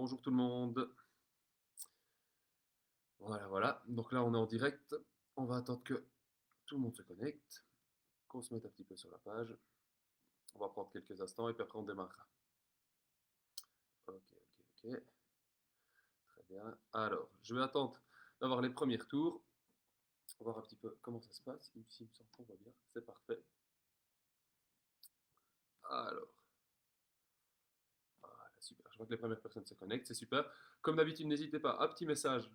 Bonjour tout le monde. Voilà, voilà. Donc là, on est en direct. On va attendre que tout le monde se connecte, qu'on se mette un petit peu sur la page. On va prendre quelques instants et puis après on démarrera. Ok, ok, ok. Très bien. Alors, je vais attendre d'avoir les premiers tours. On va voir un petit peu comment ça se passe. Ici, il me semble qu'on voit bien. C'est parfait. Alors, voilà, super. Je vois que les premières personnes se connectent. C'est super. Comme d'habitude, n'hésitez pas. Un petit message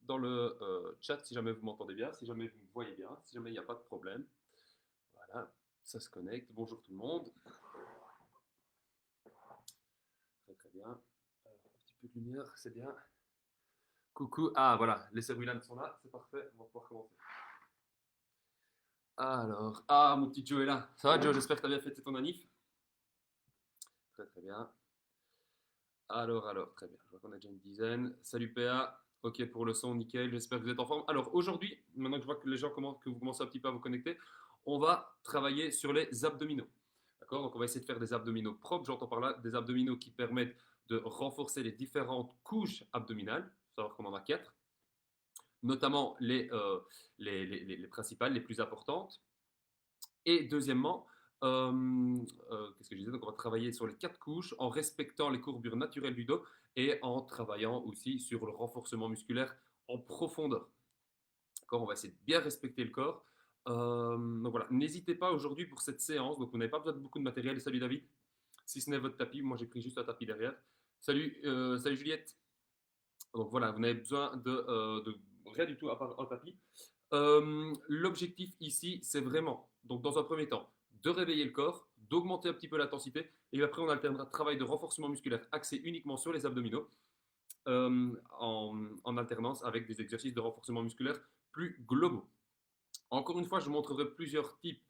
dans le chat si jamais vous m'entendez bien, si jamais vous me voyez bien, si jamais il n'y a pas de problème. Voilà, ça se connecte. Bonjour tout le monde. Très très bien. Alors, un petit peu de lumière, c'est bien. Coucou. Ah voilà, les Cerulans sont là, c'est parfait. On va pouvoir commencer. Alors, ah mon petit Joe est là. Ça va Joe, j'espère que tu as bien fêté ton anniv. Très très bien. Alors, très bien. Je vois qu'on a déjà une dizaine. Salut PA. Ok pour le son, nickel. J'espère que vous êtes en forme. Alors aujourd'hui, maintenant que je vois que les gens commencent, que vous commencez un petit peu à vous connecter, on va travailler sur les abdominaux. D'accord. Donc on va essayer de faire des abdominaux propres. J'entends par là des abdominaux qui permettent de renforcer les différentes couches abdominales. Il faut savoir qu'on en a quatre, notamment les principales, les plus importantes. Et deuxièmement, qu'est-ce que je disais? Donc, on va travailler sur les quatre couches en respectant les courbures naturelles du dos et en travaillant aussi sur le renforcement musculaire en profondeur. D'accord, on va essayer de bien respecter le corps. Donc voilà, n'hésitez pas aujourd'hui pour cette séance. Donc, vous n'avez pas besoin de beaucoup de matériel. Salut David, si ce n'est votre tapis. Moi, j'ai pris juste un tapis derrière. Salut Juliette. Donc voilà, vous n'avez besoin de rien du tout à part un tapis. L'objectif ici, c'est vraiment, donc dans un premier temps, de réveiller le corps, d'augmenter un petit peu l'intensité, et après on alternera travail de renforcement musculaire axé uniquement sur les abdominaux, en alternance avec des exercices de renforcement musculaire plus globaux. Encore une fois, je vous montrerai plusieurs types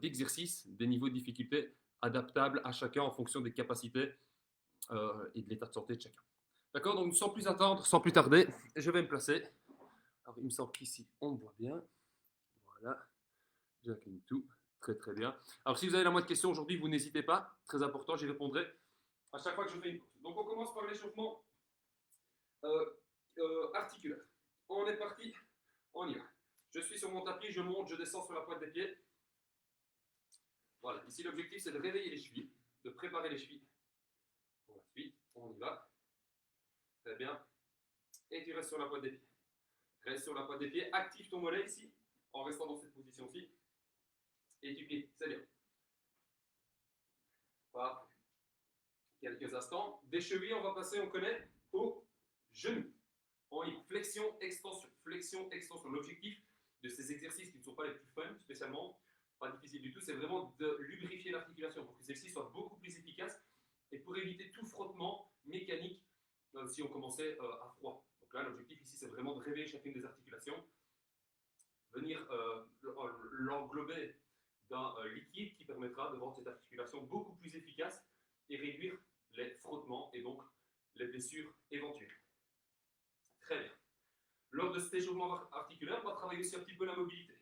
d'exercices, des niveaux de difficulté adaptables à chacun en fonction des capacités et de l'état de santé de chacun. D'accord. Donc sans plus attendre, sans plus tarder, je vais me placer. Alors il me semble qu'ici on me voit bien. Voilà. J'incline tout. Très très bien. Alors si vous avez la moindre question aujourd'hui, vous n'hésitez pas. Très important, j'y répondrai à chaque fois que je fais une pause. Donc on commence par l'échauffement euh, articulaire. On est parti, on y va. Je suis sur mon tapis, je monte, je descends sur la pointe des pieds. Voilà, ici l'objectif c'est de réveiller les chevilles, de préparer les chevilles pour la suite. On y va. Très bien. Et tu restes sur la pointe des pieds. Reste sur la pointe des pieds, active ton mollet ici, en restant dans cette position-ci. Et tu plies, c'est bien. Parfait. Quelques instants. Des chevilles, on va passer, on connaît, au genou. On y va. Flexion, extension. Flexion, extension. L'objectif de ces exercices qui ne sont pas les plus fun, spécialement, pas difficile du tout, c'est vraiment de lubrifier l'articulation pour que celle-ci soit beaucoup plus efficace et pour éviter tout frottement mécanique si on commençait à froid. Donc là, l'objectif ici, c'est vraiment de réveiller chacune des articulations, venir l'englober d'un liquide qui permettra de rendre cette articulation beaucoup plus efficace et réduire les frottements et donc les blessures éventuelles. Très bien. Lors de cet échauffement articulaire, on va travailler aussi un petit peu la mobilité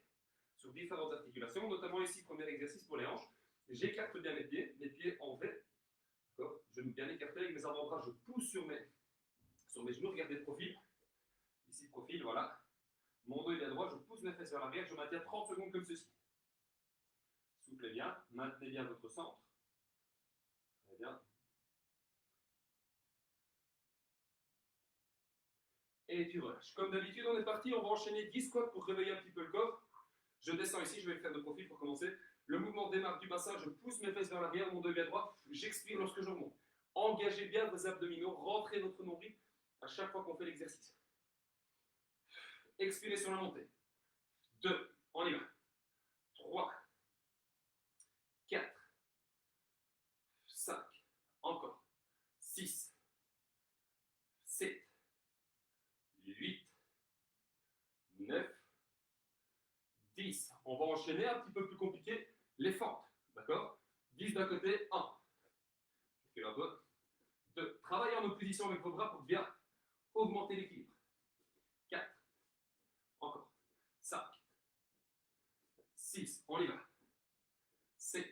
sur différentes articulations, notamment ici, premier exercice pour les hanches. J'écarte bien mes pieds en V. Je vais bien écarter avec mes avant-bras, je pousse sur mes genoux, regardez le profil. Ici, profil, voilà. Mon dos est à droite, je pousse mes fesses vers l'arrière, je maintiens 30 secondes comme ceci. Soufflez bien, maintenez bien votre centre. Très bien. Et tu relâches. Comme d'habitude, on est parti, on va enchaîner 10 squats pour réveiller un petit peu le corps. Je descends ici, je vais le faire de profil pour commencer. Le mouvement démarre du bassin, je pousse mes fesses vers l'arrière, mon dos est à droite, j'expire lorsque je remonte. Engagez bien vos abdominaux, rentrez votre nombril à chaque fois qu'on fait l'exercice. Expirez sur la montée. 2, on y va. 3, 4, 5, encore. 6, 7, 8, 9, 10. On va enchaîner un petit peu plus compliqué, les fentes. D'accord? 10 d'un côté, 1. Je fais un peu. 2. Travaillez en opposition avec vos bras pour bien augmenter l'équilibre. 4. Encore. 5. 6. On y va. 7.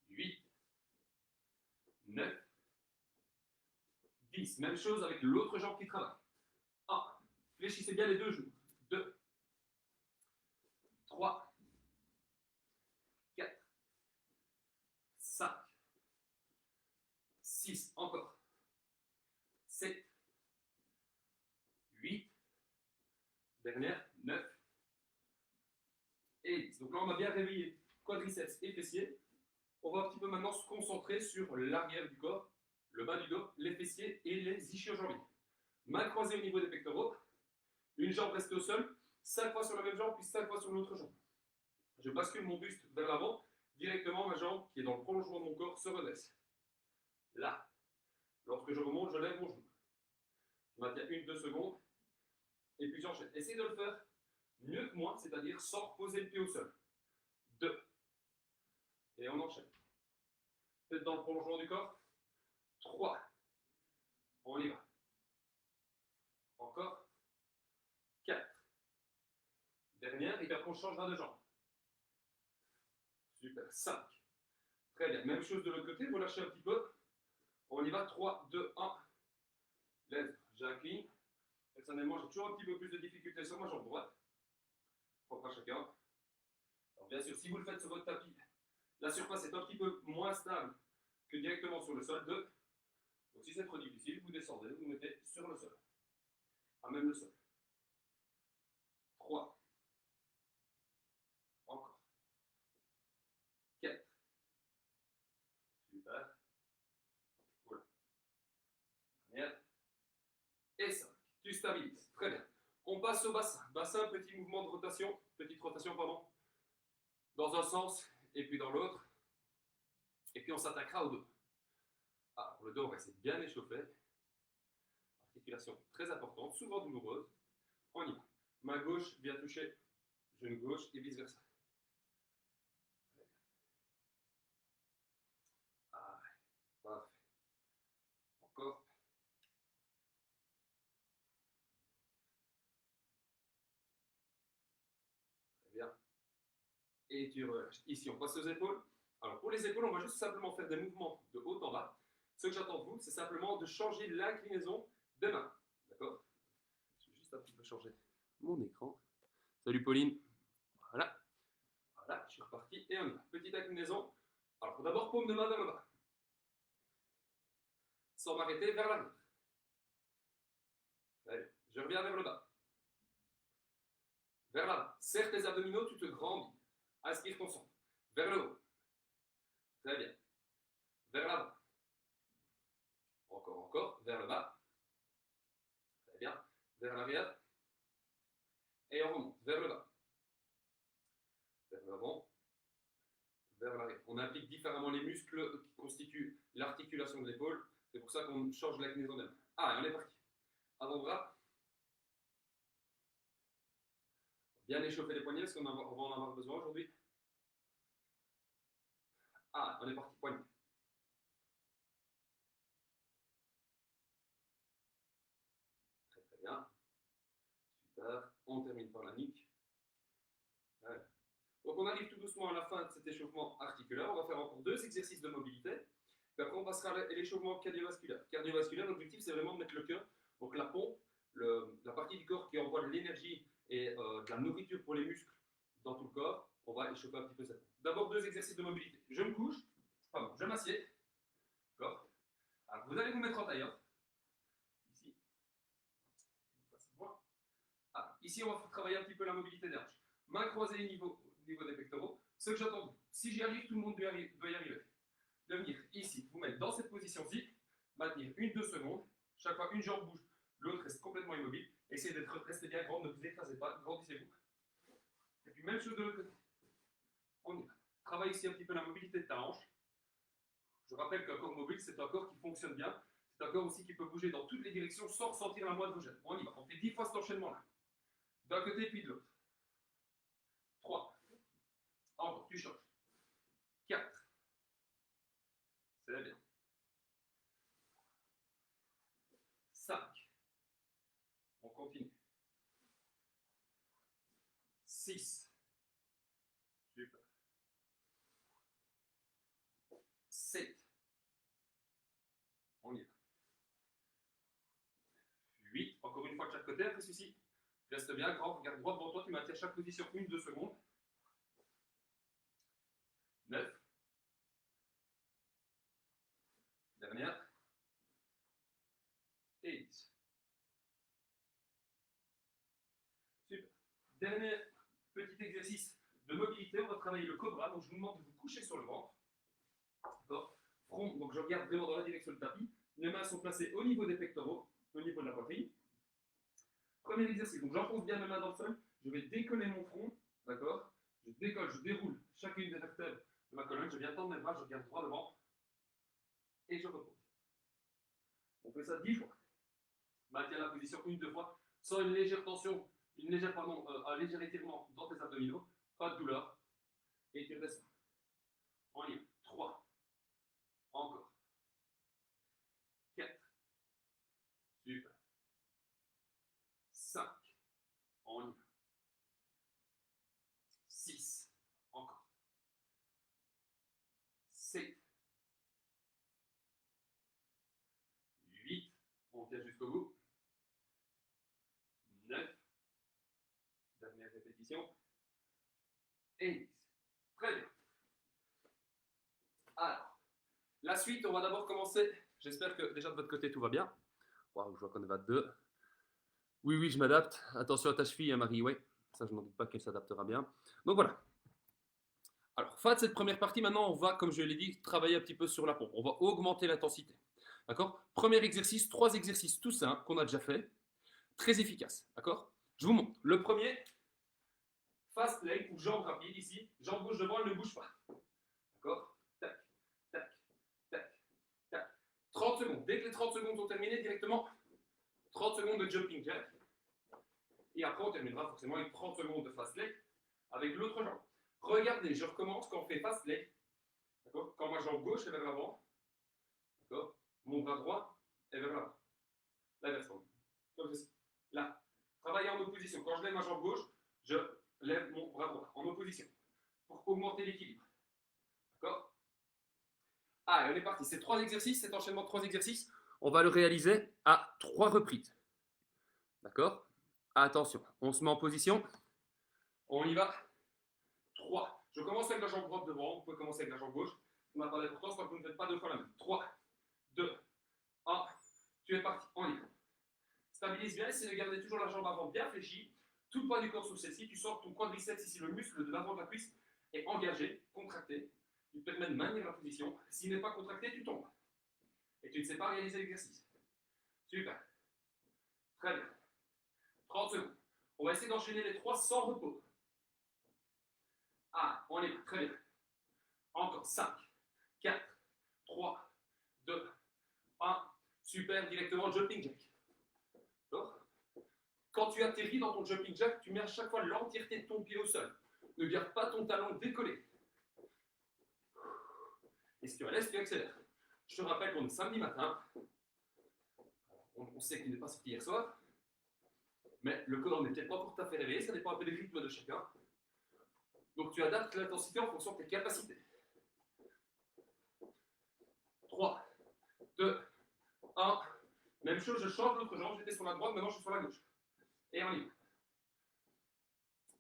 8. 9. 10. Même chose avec l'autre jambe qui travaille. 1. Fléchissez bien les deux genoux. 2. 3. 4. 5. 6. Encore. 7. 8. Dernière. 9. Et 10. Donc là, on a bien réveillé quadriceps et fessiers. On va un petit peu maintenant se concentrer sur l'arrière du corps, le bas du dos, les fessiers et les ischio-jambiers. Main croisée au niveau des pectoraux. Une jambe reste au sol. 5 fois sur la même jambe, puis 5 fois sur l'autre jambe. Je bascule mon buste vers l'avant. Directement, ma jambe, qui est dans le prolongement de mon corps, se redresse. Là. Lorsque je remonte, je lève mon genou. Je maintiens 1-2 secondes. Et puis j'enchaîne. Essayez de le faire mieux que moi, c'est-à-dire sans reposer le pied au sol. 2. Et on enchaîne. Tête dans le prolongement du corps. 3. On y va. Encore. 4. Dernière, et puis après on changera de jambe. Super. 5. Très bien. Même chose de l'autre côté, vous lâchez un petit peu. On y va. 3, 2, 1. Lève. J'incline. Personnellement, j'ai toujours un petit peu plus de difficulté sur ma jambe droite. Propre à chacun. Alors bien sûr, si vous le faites sur votre tapis, la surface est un petit peu moins stable que directement sur le sol. 2. Donc si c'est trop difficile, vous descendez, vous mettez sur le sol. À même le sol. 3. Encore. 4. Super. Voilà. Dernière. Et 5. Tu stabilises. Très bien. On passe au bassin. Bassin, petit mouvement de rotation. Petite rotation, pardon. Dans un sens et puis dans l'autre. Et puis on s'attaquera au dos. Alors, le dos, on va essayer de bien échauffer. Articulation très importante, souvent douloureuse. On y va. Main gauche vient toucher genou gauche et vice versa. Ah, parfait. Encore. Très bien. Et tu relâches. Ici, on passe aux épaules. Alors, pour les épaules, on va juste simplement faire des mouvements de haut en bas. Ce que j'attends de vous, c'est simplement de changer l'inclinaison des mains. D'accord? Je vais juste un petit peu changer mon écran. Salut Pauline. Voilà. Voilà, je suis reparti et on y va. Petite inclinaison. Alors, d'abord, paume de main vers le bas. Sans m'arrêter, vers l'arrière. Allez, je reviens vers le bas. Vers l'avant. Serre tes abdominaux, tu te grandis. Aspire ton sang. Vers le haut. Très bien. Vers l'avant. Encore, encore. Vers le bas. Très bien. Vers l'arrière. Et on remonte. Vers le bas. Vers l'avant. Vers l'arrière. On implique différemment les muscles qui constituent l'articulation de l'épaule. C'est pour ça qu'on change l'inclinaison des mains. Ah, et on est parti. Avant-bras. Bien échauffer les poignets parce qu'on va en avoir besoin aujourd'hui. Ah, on est parti. Poignets. Très très bien. Super. On termine par la nuque. Voilà. Donc on arrive tout doucement à la fin de cet échauffement articulaire. On va faire encore 2 exercices de mobilité. Puis après on passera à l'échauffement cardiovasculaire. Cardiovasculaire, l'objectif c'est vraiment de mettre le cœur, donc la pompe, la partie du corps qui envoie de l'énergie et de la nourriture pour les muscles dans tout le corps. On va échauffer un petit peu ça. D'abord 2 exercices de mobilité. Je me couche, pardon, je m'assieds. D'accord. Alors vous allez vous mettre en tailleur. Ici. Ah, ici on va travailler un petit peu la mobilité des hanches. Main croisée au niveau des pectoraux. Ce que j'attends, si j'y arrive, tout le monde doit y arriver. De venir ici, vous mettre dans cette position-ci, maintenir 1-2 secondes. Chaque fois, une jambe bouge, l'autre reste complètement immobile. Essayez de rester bien grand, ne vous écrasez pas, grandissez-vous. Et puis, même chose de l'autre côté. On y va. Travaille ici un petit peu la mobilité de ta hanche. Je rappelle qu'un corps mobile, c'est un corps qui fonctionne bien. C'est un corps aussi qui peut bouger dans toutes les directions sans ressentir la moindre gêne. On y va. On fait 10 fois cet enchaînement-là. D'un côté, puis de l'autre. 3. Encore, tu changes. 4. C'est bien. 5. On continue. 6. Super. 7. On y va. côté, après celui-ci. Reste bien grand, regarde droit devant toi, tu maintiens chaque position 1-2 secondes. 9. Dernière. Et 10. Super. Dernier petit exercice de mobilité, on va travailler le cobra. Donc je vous demande de vous coucher sur le ventre. D'accord. Front, donc je regarde vraiment dans la direction du tapis. Les mains sont placées au niveau des pectoraux, au niveau de la poitrine. Premier exercice, donc j'enfonce bien mes mains dans le sol. Je vais décoller mon front. D'accord. Je décolle, je déroule chacune des vertèbres de ma colonne. Je viens tendre mes bras, je regarde droit devant. Et je repose. On fait ça 10 fois. Maintiens la position 1-2 fois, sans une légère tension, un léger étirement dans tes abdominaux, pas de douleur, et tu redescends. On y va. 3. Encore. 4. Super. 5. On y va. 6. Encore. 7. 8. On tient jusqu'au bout. 9. Dernière répétition. Et 10. Très bien. Alors, la suite, on va d'abord commencer. J'espère que déjà de votre côté tout va bien. Waouh, je vois qu'on est à 2. Oui, oui, je m'adapte. Attention à ta cheville, hein, Marie. Oui, ça, je n'en doute pas qu'elle s'adaptera bien. Donc voilà. Alors, fin de cette première partie, maintenant, on va, comme je l'ai dit, travailler un petit peu sur la pompe. On va augmenter l'intensité. D'accord? Premier exercice, 3 exercices tout simples qu'on a déjà fait. Très efficaces. D'accord? Je vous montre. Le premier, fast leg ou jambe rapide ici. Jambe gauche devant, elle ne bouge pas. D'accord? Tac, tac, tac, tac. 30 secondes. Dès que les 30 secondes sont terminées, directement 30 secondes de jumping jack. Et après, on terminera forcément avec 30 secondes de fast leg avec l'autre jambe. Regardez, je recommence quand on fait fast leg. D'accord? Quand ma jambe gauche est vers l'avant. D'accord? Mon bras droit est vers l'avant. L'inversion. Comme ceci. Là. Travailler en opposition. Quand je lève ma jambe gauche, je lève mon bras droit en opposition. Pour augmenter l'équilibre. D'accord? Ah, et on est parti. Ces 3 exercices, cet enchaînement de 3 exercices, on va le réaliser à 3 reprises. D'accord? Attention, on se met en position. On y va. 3. Je commence avec la jambe droite devant. Vous pouvez commencer avec la jambe gauche. Ça n'a pas d'importance quand vous ne faites pas 2 fois la même. 3, 2, 1. Tu es parti. On y va. Stabilise bien. Essaye de garder toujours la jambe avant bien fléchie. Tout le poids du corps sur celle-ci. Tu sens que ton quadriceps ici, le muscle de l'avant de la cuisse, est engagé, contracté. Il te permet de maintenir la position. S'il n'est pas contracté, tu tombes. Et tu ne sais pas réaliser l'exercice. Super. Très bien. 30 secondes. On va essayer d'enchaîner les 3 sans repos. Ah, on est prêt. Très bien. Encore 5, 4, 3, 2, 1. Super, directement jumping jack. D'accord? Quand tu atterris dans ton jumping jack, tu mets à chaque fois l'entièreté de ton pied au sol. Ne garde pas ton talon décollé. Et si tu restes, tu accélères. Je te rappelle qu'on est samedi matin. On sait qu'il n'est pas sorti hier soir. Mais le corps n'est peut-être pas encore tout à fait réveillé. Ça dépend un peu des rythmes de chacun. Donc tu adaptes l'intensité en fonction de tes capacités. 3, 2, 1. Même chose, je change l'autre jambe. J'étais sur la droite, maintenant je suis sur la gauche. Et on y va.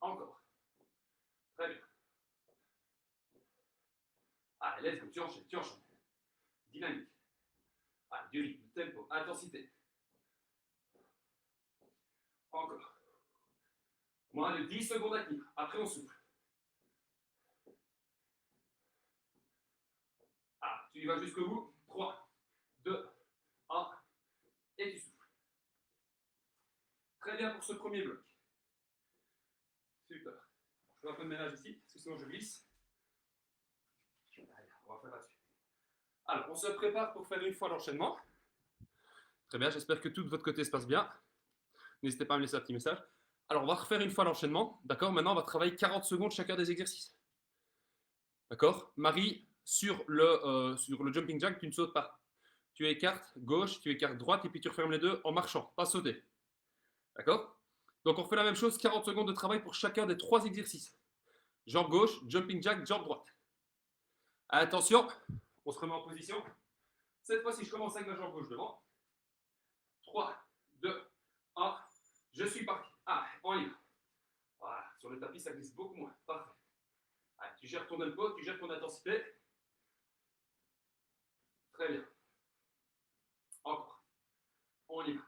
Encore. Très bien. Allez, let's go. Tu enchaînes, tu enchaînes. Dynamique. Allez, du rythme, tempo, intensité. Encore. Moins de 10 secondes à tenir. Après, on souffle. Ah, tu y vas jusqu'au bout. 3, 2, 1. Et tu souffles. Très bien pour ce premier bloc. Super. Je fais un peu de ménage ici, parce que sinon je glisse. Allez, on va faire là-dessus. Alors, on se prépare pour faire une fois l'enchaînement. Très bien, j'espère que tout de votre côté se passe bien. N'hésitez pas à me laisser un petit message. Alors, on va refaire une fois l'enchaînement. D'accord? Maintenant, on va travailler 40 secondes chacun des exercices. D'accord? Marie, sur le jumping jack, tu ne sautes pas. Tu écartes gauche, tu écartes droite, et puis tu refermes les deux en marchant, pas sauter. D'accord? Donc, on refait la même chose, 40 secondes de travail pour chacun des 3 exercices. Jambe gauche, jumping jack, jambe droite. Attention, on se remet en position. Cette fois-ci, je commence avec la jambe gauche devant. 3, 2, 1. Je suis parti. Ah, on y va. Voilà, sur le tapis, ça glisse beaucoup moins. Parfait. Allez, tu gères ton tempo, tu gères ton intensité. Très bien. Encore. On y va.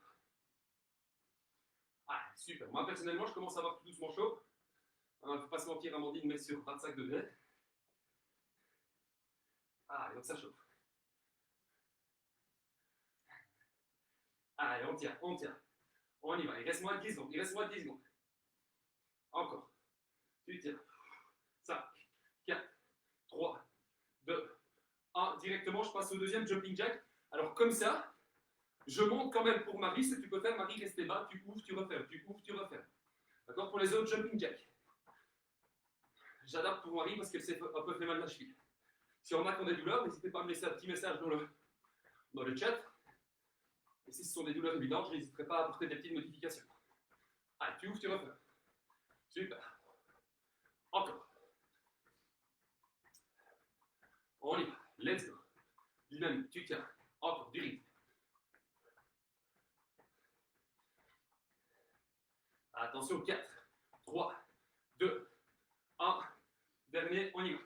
Ah, super. Moi, personnellement, je commence à avoir tout doucement chaud. Il ne faut pas se mentir, Amandine met sur 25 degrés. Ah, donc ça chauffe. Allez, on tient, on tient. On y va. Il reste moins de 10 secondes. Il reste moins de 10 secondes. Encore. Tu tiens. 5, 4, 3, 2, 1. Directement, je passe au deuxième jumping jack. Alors, comme ça, je monte quand même pour Marie. Ce que tu peux faire, Marie, rester bas. Tu ouvres, tu refermes. Tu ouvres, tu refermes. D'accord? Pour les autres jumping jack. J'adapte pour Marie parce qu'elle s'est un peu fait mal la cheville. Si on a qu'on a des douleurs, n'hésitez pas à me laisser un petit message dans le chat. Et si ce sont des douleurs évidentes, je n'hésiterai pas à apporter des petites modifications. Allez, tu ouvres, tu refermes. Super. Encore. On y va. Let's go. Dynamique, tu tiens. Encore, du rythme. Attention, 4, 3, 2, 1. Dernier, on y va.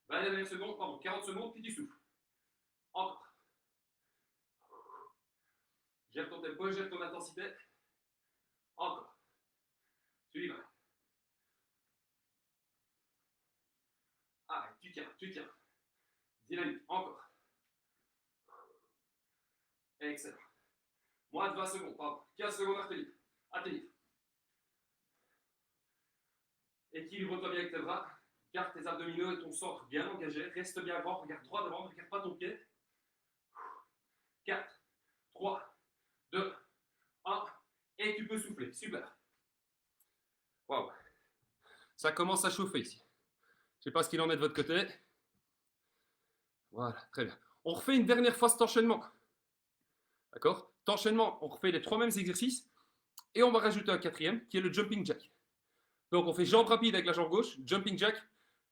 20 dernières secondes, pardon, 40 secondes, puis tu souffles. Encore. Gère ton tempo, gère ton intensité. Encore. Tu y vas. Arrête, tu tiens, tu tiens. Dynamique, encore. Excellent. Moins de 20 secondes, pardon. 15 secondes à retenir. À tenir. Équilibre-toi bien avec tes bras. Garde tes abdominaux et ton centre bien engagé. Reste bien grand, regarde droit devant, ne regarde pas ton pied. 4, 3, 2, 1. Et tu peux souffler. Super. Waouh. Ça commence à chauffer ici. Je ne sais pas ce qu'il en est de votre côté. Voilà, très bien. On refait une dernière fois cet enchaînement. D'accord? Cet enchaînement, on refait les 3 mêmes exercices. Et on va rajouter un quatrième qui est le jumping jack. Donc on fait jambe rapide avec la jambe gauche, jumping jack,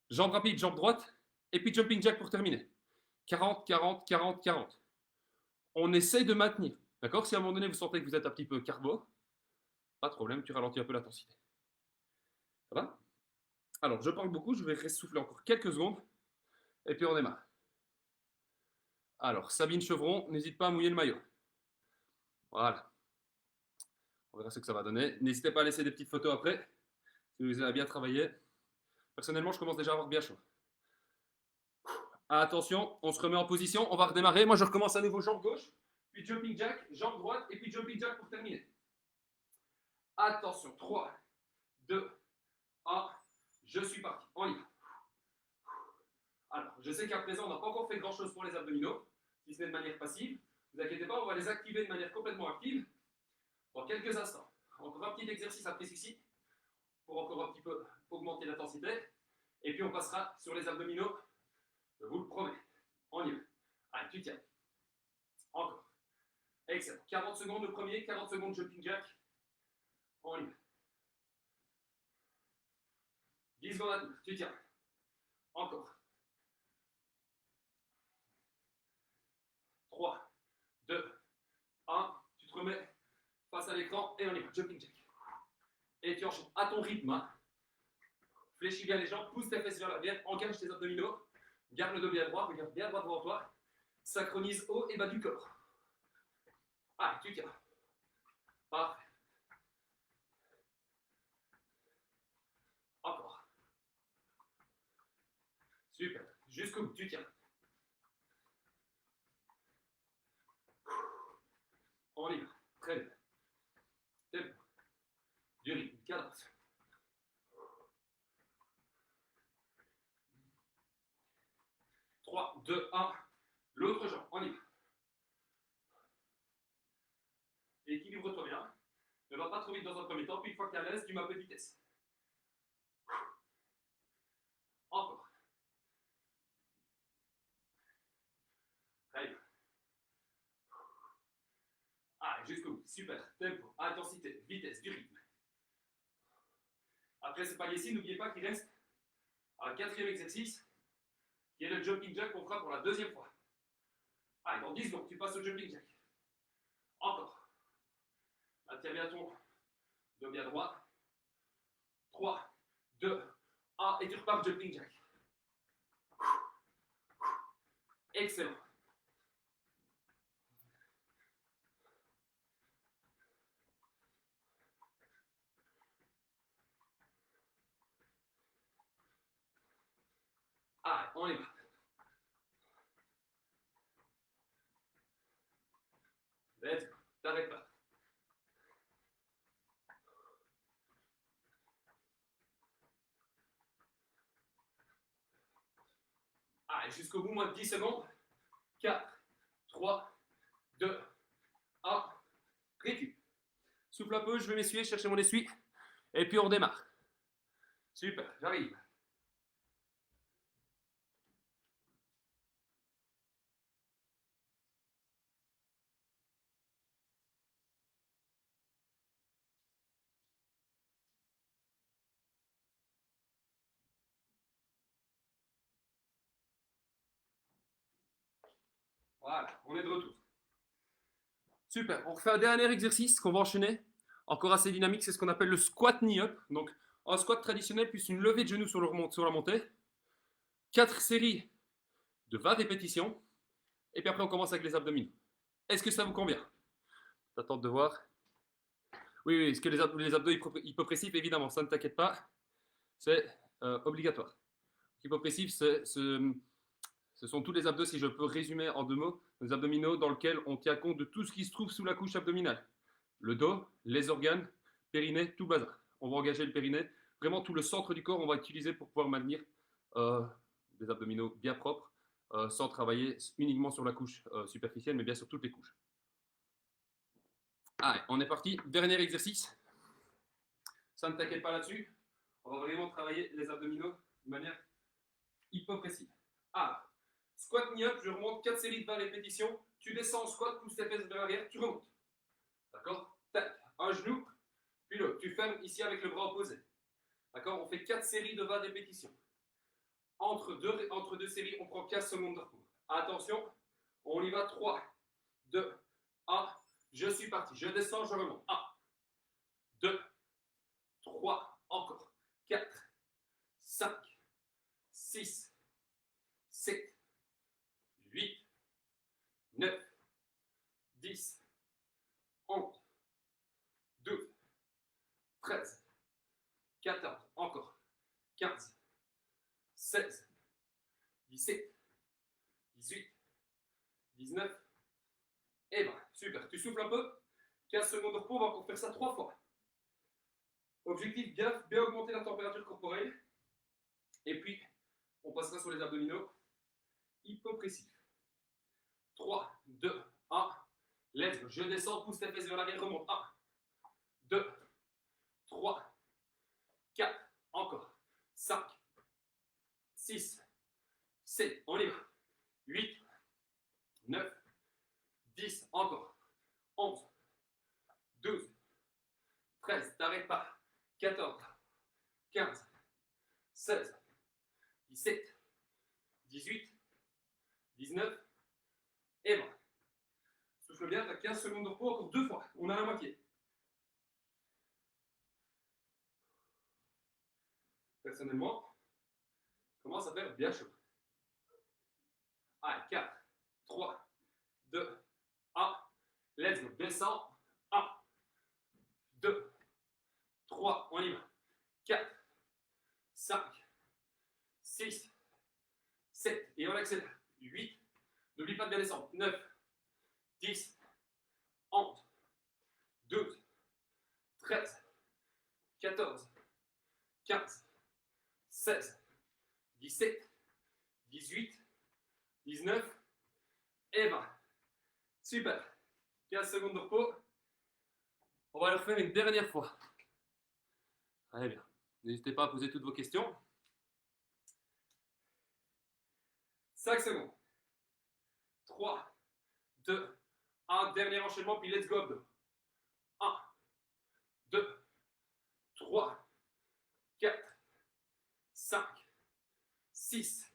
jambe rapide, jambe droite, et puis jumping jack pour terminer. 40, 40, 40, 40. On essaye de maintenir. D'accord? Si à un moment donné vous sentez que vous êtes un petit peu carbo, pas de problème, tu ralentis un peu l'intensité. Ça va? Alors je parle beaucoup, je vais souffler encore quelques secondes, et puis on démarre. Alors Sabine Chevron, n'hésite pas à mouiller le maillot. Voilà. On verra ce que ça va donner. N'hésitez pas à laisser des petites photos après, si vous avez bien travaillé. Personnellement, je commence déjà à avoir bien chaud. Attention, on se remet en position, on va redémarrer. Moi, je recommence à nouveau jambe gauche, puis jumping jack, jambe droite, et puis jumping jack pour terminer. Attention, 3, 2, 1, je suis parti. On y va. Alors, je sais qu'à présent, on n'a pas encore fait grand-chose pour les abdominaux, si ce n'est de manière passive. Ne vous inquiétez pas, on va les activer de manière complètement active dans quelques instants. Encore un petit exercice après ici, pour encore un petit peu augmenter l'intensité. Et puis, on passera sur les abdominaux. Je vous le promets. On y va. Allez, tu tiens. Encore. Excellent. 40 secondes le premier, 40 secondes jumping jack. On y va. 10 secondes à tenir. Tu tiens. Encore. 3, 2, 1. Tu te remets face à l'écran et on y va. Jumping jack. Et tu enchaînes à ton rythme. Hein. Fléchis bien les jambes, pousse tes fesses vers l'arrière, engage tes abdominaux. Garde le dos bien droit, regarde bien droit devant toi. Synchronise haut et bas du corps. Allez, tu tiens. Parfait. Encore. Super. Jusqu'au bout, tu tiens. On y va. Très bien. Tempo. Du rythme. Cadence. 3, 2, 1. L'autre jambe. On y va. Équilibre-toi bien. Ne va pas trop vite dans un premier temps. Puis une fois que tu es à l'aise, tu mets un peu de vitesse. Encore. Très bien. Allez, jusqu'au bout. Super. Tempo, intensité, vitesse, du rythme. Après ce palier-ci, n'oubliez pas qu'il reste un quatrième exercice, qui est le jumping jack qu'on fera pour la deuxième fois. Allez, dans 10 secondes, tu passes au jumping jack. Encore. Maintiens bien Dos bien droit. 3, 2, 1. Et tu repars jumping jack. Excellent. Allez, on y va. Let's go. T'arrêtes pas. Allez, jusqu'au bout, moins de 10 secondes. 4, 3, 2, 1. Récup. Souffle un peu, je vais m'essuyer, chercher mon essuie. Et puis on redémarre. Super, j'arrive. Voilà, on est de retour. Super, on refait un dernier exercice qu'on va enchaîner. Encore assez dynamique, c'est ce qu'on appelle le squat knee-up. Donc un squat traditionnel plus une levée de genoux sur la montée. 4 séries de 20 répétitions. Et puis après, on commence avec les abdominaux. Est-ce que ça vous convient? J'attends de voir. Oui, est-ce que les abdos hypopressifs, évidemment, ça ne t'inquiète pas. C'est obligatoire. Hypopressif, ce sont tous les abdos, si je peux résumer en 2 mots, les abdominaux dans lesquels on tient compte de tout ce qui se trouve sous la couche abdominale. Le dos, les organes, périnée, tout le bazar. On va engager le périnée. Vraiment, tout le centre du corps, on va utiliser pour pouvoir maintenir des abdominaux bien propres, sans travailler uniquement sur la couche superficielle, mais bien sur toutes les couches. Allez, on est parti. Dernier exercice. Ça ne t'inquiète pas là-dessus. On va vraiment travailler les abdominaux de manière hypopressive. Ah, squat knee-up, je remonte 4 séries de 20 répétitions. Tu descends en squat, pousse tes fesses vers l'arrière, tu remontes. D'accord? Tac, un genou, puis l'autre. Tu fermes ici avec le bras opposé. D'accord? On fait 4 séries de 20 répétitions. Entre deux séries, on prend 15 secondes de repos. Attention, on y va. 3, 2, 1. Je suis parti. Je descends, je remonte. 1, 2, 3, encore. 4, 5, 6, 7, 8, 9, 10, 11, 12, 13, 14, encore. 15, 16, 17, 18, 19 et 20. Super, tu souffles un peu. 15 secondes de repos, on va encore faire ça 3 fois. Objectif, bien augmenter la température corporelle. Et puis, on passera sur les abdominaux hypopressifs. 3, 2, 1. Let's go. Je descends, pousse tes fesses vers l'arrière, remonte. 1, 2, 3, 4, encore. 5, 6, 7, on y va. 8, 9, 10, encore. 11, 12, 13, t'arrêtes pas. 14, 15, 16, 17, 18, 19 et 20. Souffle bien, tu as 15 secondes de repos, encore 2 fois. On a la moitié. Personnellement, commence à faire bien chaud. Allez, 4, 3, 2, 1. Let's go. Descends. 1, 2, 3. On y va. 4, 5, 6, 7. Et on accélère. 8. N'oublie pas de bien descendre. 9, 10, 11, 12, 13, 14, 15, 16, 17, 18, 19 et 20. Super. 15 secondes de repos. On va le refaire une dernière fois. Très bien. N'hésitez pas à poser toutes vos questions. 5 secondes. 3, 2, 1. Dernier enchaînement, puis let's go abdos. 1, 2, 3, 4, 5, 6,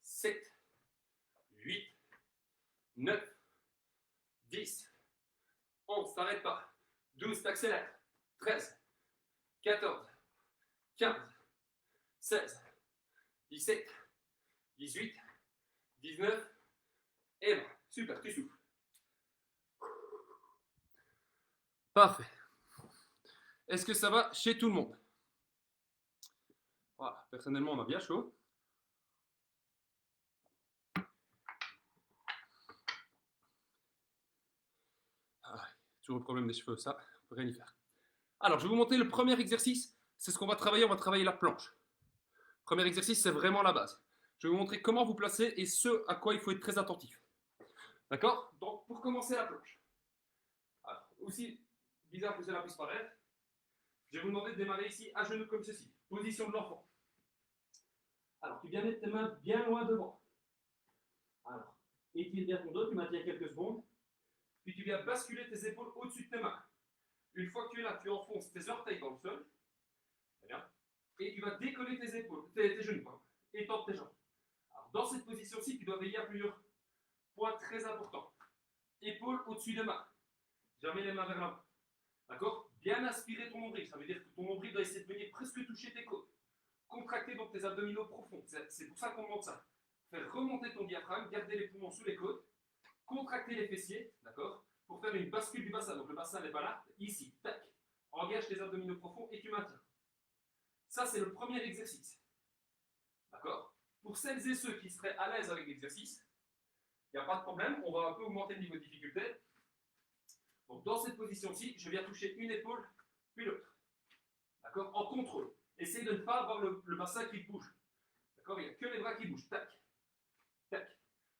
7, 8, 9, 10, 11, t'arrêtes pas. 12, t'accélères. 13, 14, 15, 16, 17, 18, 19 et 20. Super, tu souffles. Parfait. Est-ce que ça va chez tout le monde? Voilà, personnellement, on a bien chaud. Toujours le problème des cheveux, ça, on peut rien y faire. Alors, je vais vous montrer le premier exercice. C'est ce qu'on va travailler. On va travailler la planche. Premier exercice, c'est vraiment la base. Je vais vous montrer comment vous placer et ce à quoi il faut être très attentif. D'accord? Donc, pour commencer la planche. Alors, aussi bizarre que cela puisse paraître, je vais vous demander de démarrer ici à genoux comme ceci. Position de l'enfant. Alors, tu viens mettre tes mains bien loin devant. Alors, étire bien ton dos, tu maintiens quelques secondes. Puis tu viens basculer tes épaules au-dessus de tes mains. Une fois que tu es là, tu enfonces tes orteils dans le sol. Très bien. Et tu vas décoller tes épaules, tes genoux, pardon, et tendre tes jambes. Alors, dans cette position-ci, tu dois veiller à plusieurs points très importants. Épaules au-dessus des mains. Jamais les mains vers l'avant. D'accord? Bien aspirer ton nombril. Ça veut dire que ton nombril doit essayer de venir presque toucher tes côtes. Contracter donc tes abdominaux profonds. C'est pour ça qu'on demande ça. Faire remonter ton diaphragme, garder les poumons sous les côtes, contracter les fessiers, d'accord? Pour faire une bascule du bassin. Donc le bassin n'est pas là, ici, tac. Engage tes abdominaux profonds et tu maintiens. Ça, c'est le premier exercice. D'accord? Pour celles et ceux qui seraient à l'aise avec l'exercice, il n'y a pas de problème. On va un peu augmenter le niveau de difficulté. Donc dans cette position-ci, je viens toucher une épaule, puis l'autre. D'accord? En contrôle. Essayez de ne pas avoir le bassin qui bouge. D'accord? Il n'y a que les bras qui bougent. Tac. Tac.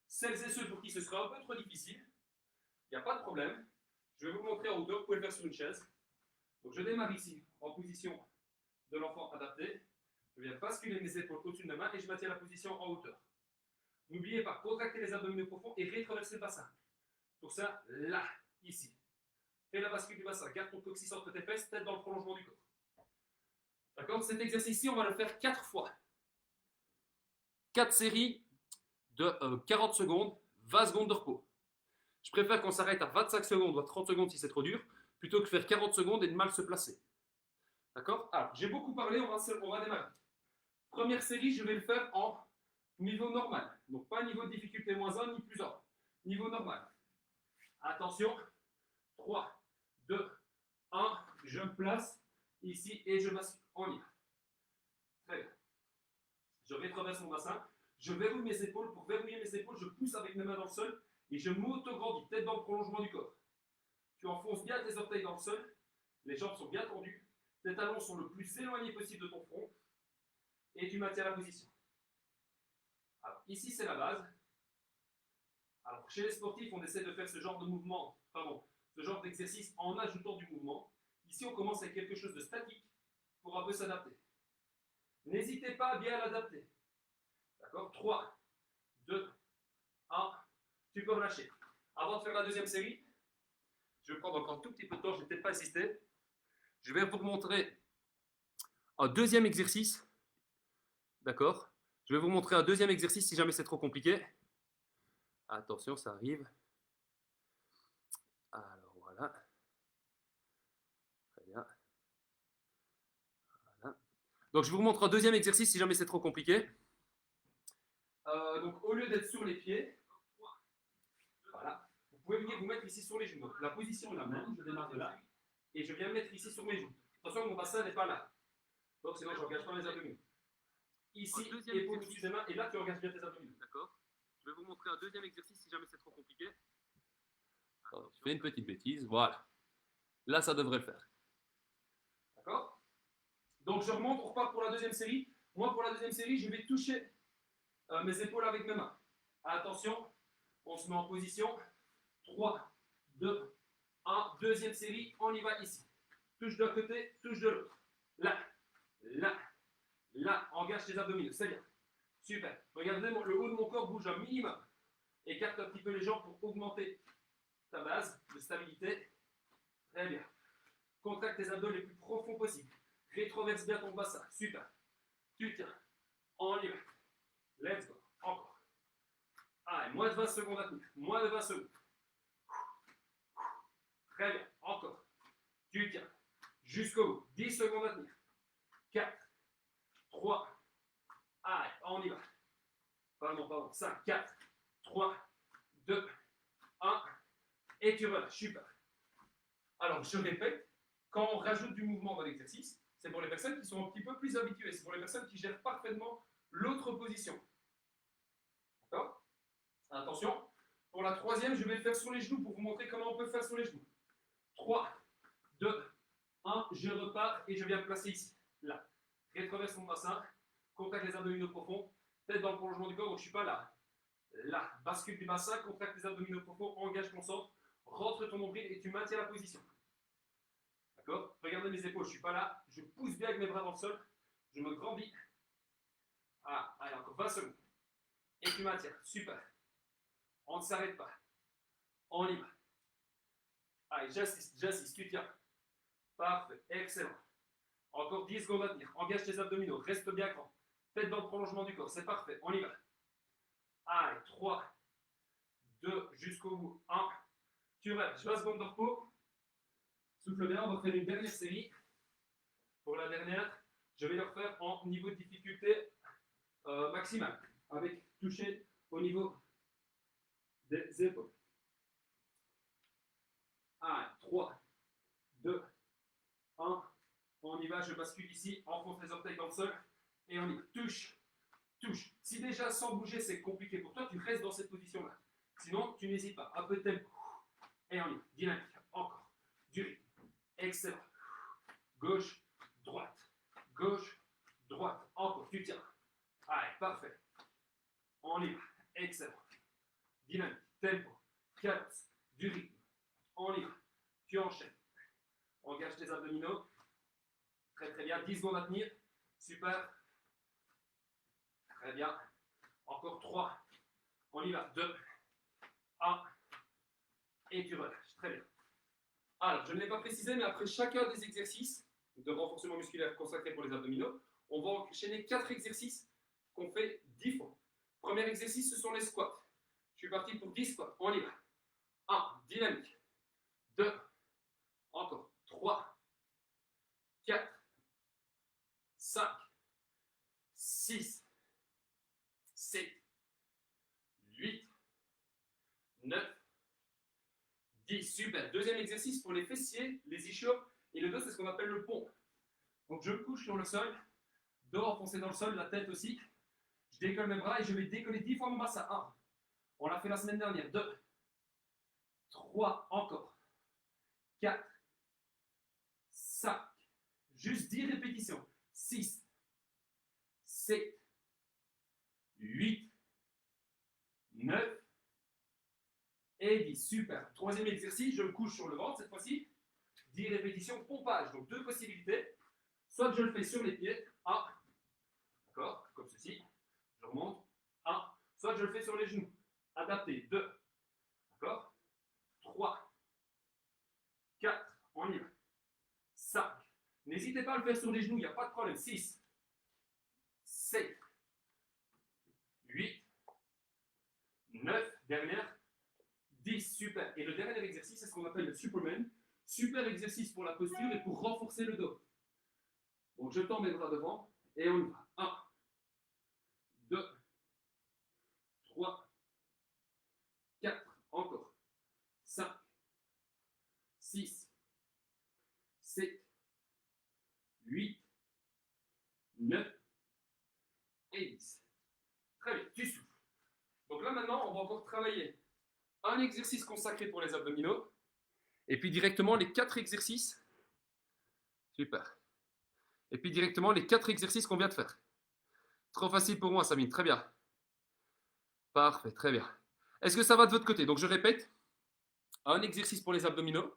Celles et ceux pour qui ce sera un peu trop difficile, il n'y a pas de problème. Je vais vous montrer en hauteur. Vous pouvez le faire sur une chaise. Donc je démarre ici en position de l'enfant adapté. Je viens basculer mes épaules au-dessus de mes mains et je maintiens la position en hauteur. N'oubliez pas, contracter les abdominaux profonds et rétroverser le bassin. Pour ça, là, ici. Fais la bascule du bassin. Garde ton coccyx entre tes fesses, tête dans le prolongement du corps. D'accord? Cet exercice-ci, on va le faire 4 fois. 4 séries de 40 secondes, 20 secondes de repos. Je préfère qu'on s'arrête à 25 secondes ou à 30 secondes si c'est trop dur, plutôt que faire 40 secondes et de mal se placer. D'accord? Alors, j'ai beaucoup parlé, on va démarrer. Première série, je vais le faire en niveau normal. Donc, pas niveau de difficulté -1 ni +1. Niveau normal. Attention. 3, 2, 1. Je me place ici et je bascule. On y va. Très bien. Je rétraverse mon bassin. Je verrouille mes épaules. Pour verrouiller mes épaules, je pousse avec mes mains dans le sol et je m'auto-grandis, tête dans le prolongement du corps. Tu enfonces bien tes orteils dans le sol. Les jambes sont bien tendues. Tes talons sont le plus éloignés possible de ton front. Et tu maintiens la position. Alors, ici, c'est la base. Alors, chez les sportifs, on essaie de faire ce genre de mouvement, ce genre d'exercice en ajoutant du mouvement. Ici, on commence avec quelque chose de statique pour un peu s'adapter. N'hésitez pas à bien l'adapter. D'accord? 3, 2, 1. Tu peux relâcher. Avant de faire la deuxième série, je vais prendre encore un tout petit peu de temps, je n'ai peut-être pas assisté. Je vais vous montrer un deuxième exercice. D'accord? Je vais vous montrer un deuxième exercice si jamais c'est trop compliqué. Attention, ça arrive. Alors voilà. Très bien. Voilà. Donc je vous montre un deuxième exercice si jamais c'est trop compliqué. Donc au lieu d'être sur les pieds, voilà, vous pouvez venir vous mettre ici sur les genoux. Donc la position est la même, je démarre de là, et je viens me mettre ici sur mes genoux. Attention, mon bassin n'est pas là. Donc sinon je n'engage pas mes abdominaux. Ici, épaule au-dessus des mains, et là tu engages bien tes abdominaux. D'accord? Je vais vous montrer un deuxième exercice si jamais c'est trop compliqué. Alors, je fais une petite bêtise, voilà. Là, ça devrait le faire. D'accord? Donc je remonte, on repart pour la deuxième série. Moi, pour la deuxième série, je vais toucher mes épaules avec mes mains. Attention, on se met en position. 3, 2, 1. Deuxième série, on y va ici. Touche d'un côté, touche de l'autre. Là, là, là. Engage tes abdominaux, c'est bien. Super. Regardez, le haut de mon corps bouge un minimum. Écarte un petit peu les jambes pour augmenter ta base de stabilité. Très bien. Contracte tes abdos les plus profonds possible. Rétroverse bien ton bassin. Super. Tu tiens. On y va. Let's go. Encore. Allez, moins de 20 secondes à coup. Moins de 20 secondes. Très bien. Encore. Tu tiens. jusqu'au bout. 10 secondes à tenir. 4, 3, allez, on y va. Pardon, 5, 4, 3, 2, 1, et tu relâches, super. Alors, je répète, quand on rajoute du mouvement dans l'exercice, c'est pour les personnes qui sont un petit peu plus habituées, c'est pour les personnes qui gèrent parfaitement l'autre position. D'accord? Attention, pour la troisième, je vais le faire sur les genoux pour vous montrer comment on peut faire sur les genoux. 3, 2, 1, je repars et je viens me placer ici. Là. Rétroverse mon bassin, contracte les abdominaux profonds, tête dans le prolongement du corps, donc je ne suis pas là. Là, bascule du bassin, contracte les abdominaux profonds, engage ton centre, rentre ton nombril et tu maintiens la position. D'accord? Regardez mes épaules, je ne suis pas là, je pousse bien avec mes bras dans le sol, je me grandis. Ah, allez, encore 20 secondes. Et tu maintiens, super. On ne s'arrête pas. On y va. Allez, j'insiste, tu tiens. Parfait, excellent. Encore 10 secondes à tenir. Engage tes abdominaux, reste bien grand. Tête dans le prolongement du corps, c'est parfait, on y va. Allez, 3, 2, jusqu'au bout, 1. Tu restes, 20 secondes de repos. Souffle bien, on va faire une dernière série. Pour la dernière, je vais le refaire en niveau de difficulté maximal, avec toucher au niveau des épaules. Allez, 3, 2, 1. On y va, je bascule ici, enfonce les orteils dans le sol, et on y va. Touche, touche. Si déjà sans bouger c'est compliqué pour toi, tu restes dans cette position-là. Sinon, tu n'hésites pas. Un peu de tempo. Et on y va. Dynamique. Encore. Du rythme. Excellent. Gauche, droite. Gauche, droite. Encore. Tu tiens. Allez, parfait. On y va. Excellent. Dynamique. Tempo. Cadence. Du rythme. On y va. Tu enchaînes. Engage tes abdominaux. Très très bien. 10 secondes à tenir. Super. Très bien. Encore 3. On y va. 2. 1. Et tu relâches. Très bien. Alors, je ne l'ai pas précisé, mais après chacun des exercices de renforcement musculaire consacrés pour les abdominaux, on va enchaîner 4 exercices qu'on fait 10 fois. Premier exercice, ce sont les squats. Je suis parti pour 10 squats. On y va. 1. Dynamique. 2. Encore. 3. 4. 5. 6. 7. 8. 9. 10. Super. Deuxième exercice pour les fessiers, les ischios. Et le dos, c'est ce qu'on appelle le pont. Donc je me couche sur le sol, dos enfoncé dans le sol, la tête aussi. Je décolle mes bras et je vais décoller 10 fois mon bassin. 1. On l'a fait la semaine dernière. 2. 3. Encore. 4. 5. Juste 10 répétitions. 6. 7. 8. 9. Et 10. Super. Troisième exercice, je me couche sur le ventre cette fois-ci. 10 répétitions, pompage. Donc deux possibilités. Soit je le fais sur les pieds. 1. D'accord? Comme ceci. Je remonte. 1. Soit je le fais sur les genoux. Adapté. 2. D'accord? 3. 4. On y va. 5. N'hésitez pas à le faire sur les genoux, il n'y a pas de problème. 6. 7. 8. 9. Dernière. 10. Super. Et le dernier exercice, c'est ce qu'on appelle le Superman. Super exercice pour la posture et pour renforcer le dos. Donc je tends mes bras devant et on y va. 1. 2. 3. 4. Encore. 5. 6. 7. 8. 9. Et 10. Très bien. Tu souffles. Donc là maintenant, on va encore travailler un exercice consacré pour les abdominaux. Et puis directement les 4 exercices. Super. Et puis directement les 4 exercices qu'on vient de faire. Trop facile pour moi, Samine. Très bien. Parfait, très bien. Est-ce que ça va de votre côté? Donc je répète. Un exercice pour les abdominaux,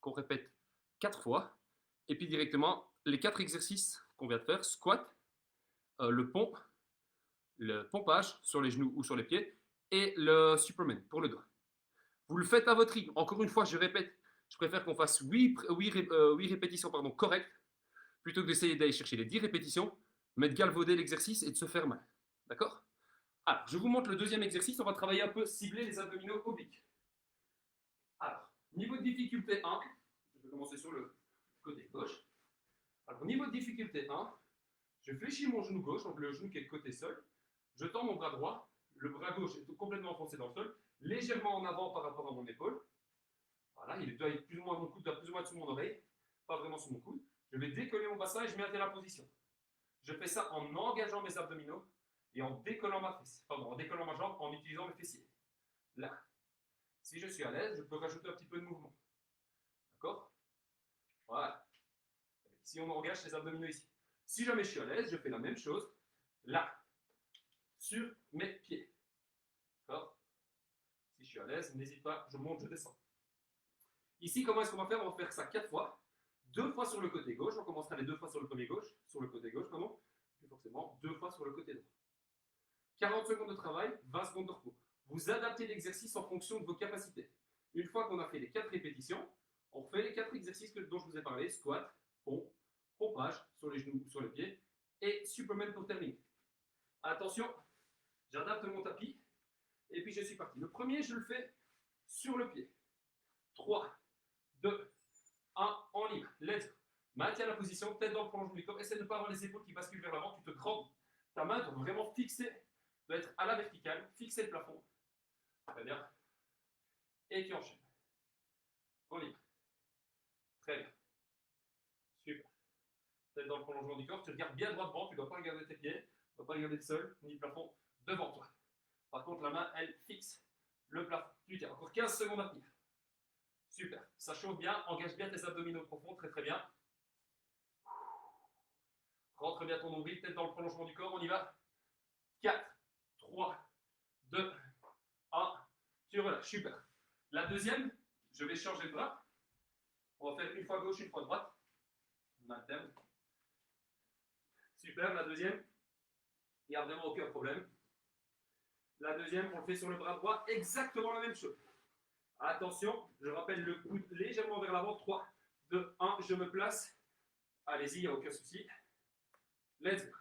qu'on répète 4 fois. Et puis directement les 4 exercices qu'on vient de faire. Squat, le pompage sur les genoux ou sur les pieds. Et le Superman pour le dos. Vous le faites à votre rythme. Encore une fois, je répète, je préfère qu'on fasse 8 répétitions correctes, plutôt que d'essayer d'aller chercher les 10 répétitions, mais de galvauder l'exercice et de se faire mal. D'accord? Alors, je vous montre le deuxième exercice. On va travailler un peu, cibler les abdominaux obliques. Alors, niveau de difficulté 1, je vais commencer sur le côté gauche. Alors, niveau de difficulté 1, je fléchis mon genou gauche, donc le genou qui est côté sol. Je tends mon bras droit, le bras gauche est complètement enfoncé dans le sol, légèrement en avant par rapport à mon épaule. Voilà, il doit être plus ou moins mon coude, doit plus ou moins être sous mon oreille, pas vraiment sous mon coude. Je vais décoller mon bassin et je maintiens la position. Je fais ça en engageant mes abdominaux et en décollant ma fesse, pardon, en décollant ma jambe en utilisant mes fessiers. Là. Si je suis à l'aise, je peux rajouter un petit peu de mouvement. D'accord? Voilà. Si on engage les abdominaux ici. Si jamais je suis à l'aise, je fais la même chose là, sur mes pieds. D'accord? Si je suis à l'aise, n'hésite pas, je monte, je descends. Ici, comment est-ce qu'on va faire? On va faire ça 4 fois. 2 fois sur le côté gauche. On commencera les 2 fois sur le côté gauche, pardon. Puis forcément, 2 fois sur le côté droit. 40 secondes de travail, 20 secondes de repos. Vous adaptez l'exercice en fonction de vos capacités. Une fois qu'on a fait les 4 répétitions, on refait les 4 exercices dont je vous ai parlé, squat, pompe, pompage sur les genoux ou sur les pieds, et Superman pour terminer. Attention, j'adapte mon tapis, et puis je suis parti. Le premier, je le fais sur le pied. 3, 2, 1, on y va. Let's go. Maintiens la position, tête dans le prolongement du corps. Essaie de ne pas avoir les épaules qui basculent vers l'avant, tu te grandis. Ta main doit vraiment fixer, doit être à la verticale, fixer le plafond. Très bien. Et tu enchaînes. On y va. Très bien. Super. Tête dans le prolongement du corps. Tu regardes bien droit devant. Tu ne dois pas regarder tes pieds. Tu ne dois pas regarder le sol, ni le plafond devant toi. Par contre, la main, elle fixe le plafond. Tu tiens. Encore 15 secondes à tenir. Super. Ça chauffe bien. Engage bien tes abdominaux profonds. Très très bien. Rentre bien ton nombril. Tête dans le prolongement du corps. On y va. 4, 3, 2, 1. Tu relâches. Super. La deuxième, je vais changer de bras. On va faire une fois gauche, une fois droite. On alterne. Super, la deuxième. Il n'y a vraiment aucun problème. La deuxième, on le fait sur le bras droit. Exactement la même chose. Attention, je rappelle le coude légèrement vers l'avant. 3, 2, 1. Je me place. Allez-y, il n'y a aucun souci. Let's go.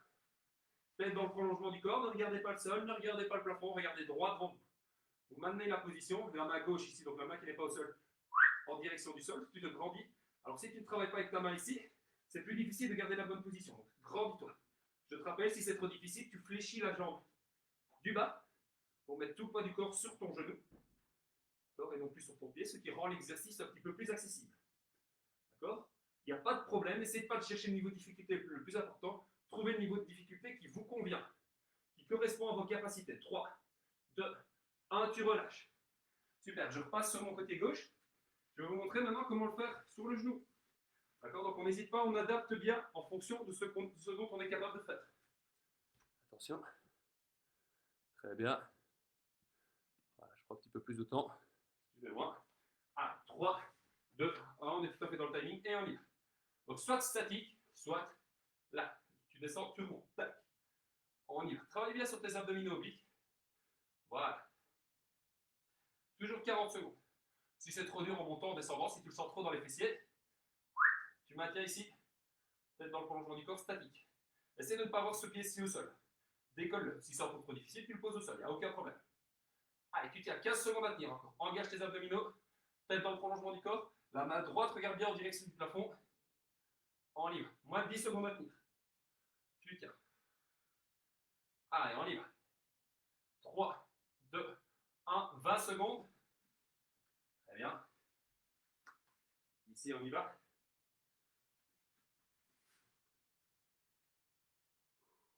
Tête dans le prolongement du corps. Ne regardez pas le sol, ne regardez pas le plafond. Regardez droit devant vous. Vous maintenez la position. La main gauche ici, donc la main qui n'est pas au sol, en direction du sol. Tu te grandis. Alors, si tu ne travailles pas avec ta main ici, c'est plus difficile de garder la bonne position. Donc, grandis-toi. Je te rappelle, si c'est trop difficile, tu fléchis la jambe du bas pour mettre tout le poids du corps sur ton genou et non plus sur ton pied, ce qui rend l'exercice un petit peu plus accessible. D'accord? Il n'y a pas de problème. Essayez pas de chercher le niveau de difficulté le plus important. Trouvez le niveau de difficulté qui vous convient, qui correspond à vos capacités. 3, 2, 1, tu relâches. Super, je repasse sur mon côté gauche. Je vais vous montrer maintenant comment le faire sur le genou. D'accord? Donc on n'hésite pas, on adapte bien en fonction de ce dont on est capable de faire. Attention. Très bien. Voilà, je prends un petit peu plus de temps. Excusez-moi. Ah, 3, 2, 1, on est tout à fait dans le timing et on y va. Donc soit statique, soit là. Tu descends, tu remontes. Tac. On y va. Travaille bien sur tes abdominaux obliques. Voilà. Toujours 40 secondes. Si c'est trop dur en montant, en descendant, si tu le sens trop dans les fessiers, tu maintiens ici, tête dans le prolongement du corps, statique. Essaie de ne pas avoir ce pied-ci au sol. Décolle-le. Si c'est encore trop difficile, tu le poses au sol. Il n'y a aucun problème. Allez, tu tiens 15 secondes à tenir encore. Engage tes abdominaux, tête dans le prolongement du corps. La main droite regarde bien en direction du plafond. On y va. Moins de 10 secondes à tenir. Tu tiens. Allez, on y va. 3, 2, 1, 20 secondes. Très bien. Ici, on y va.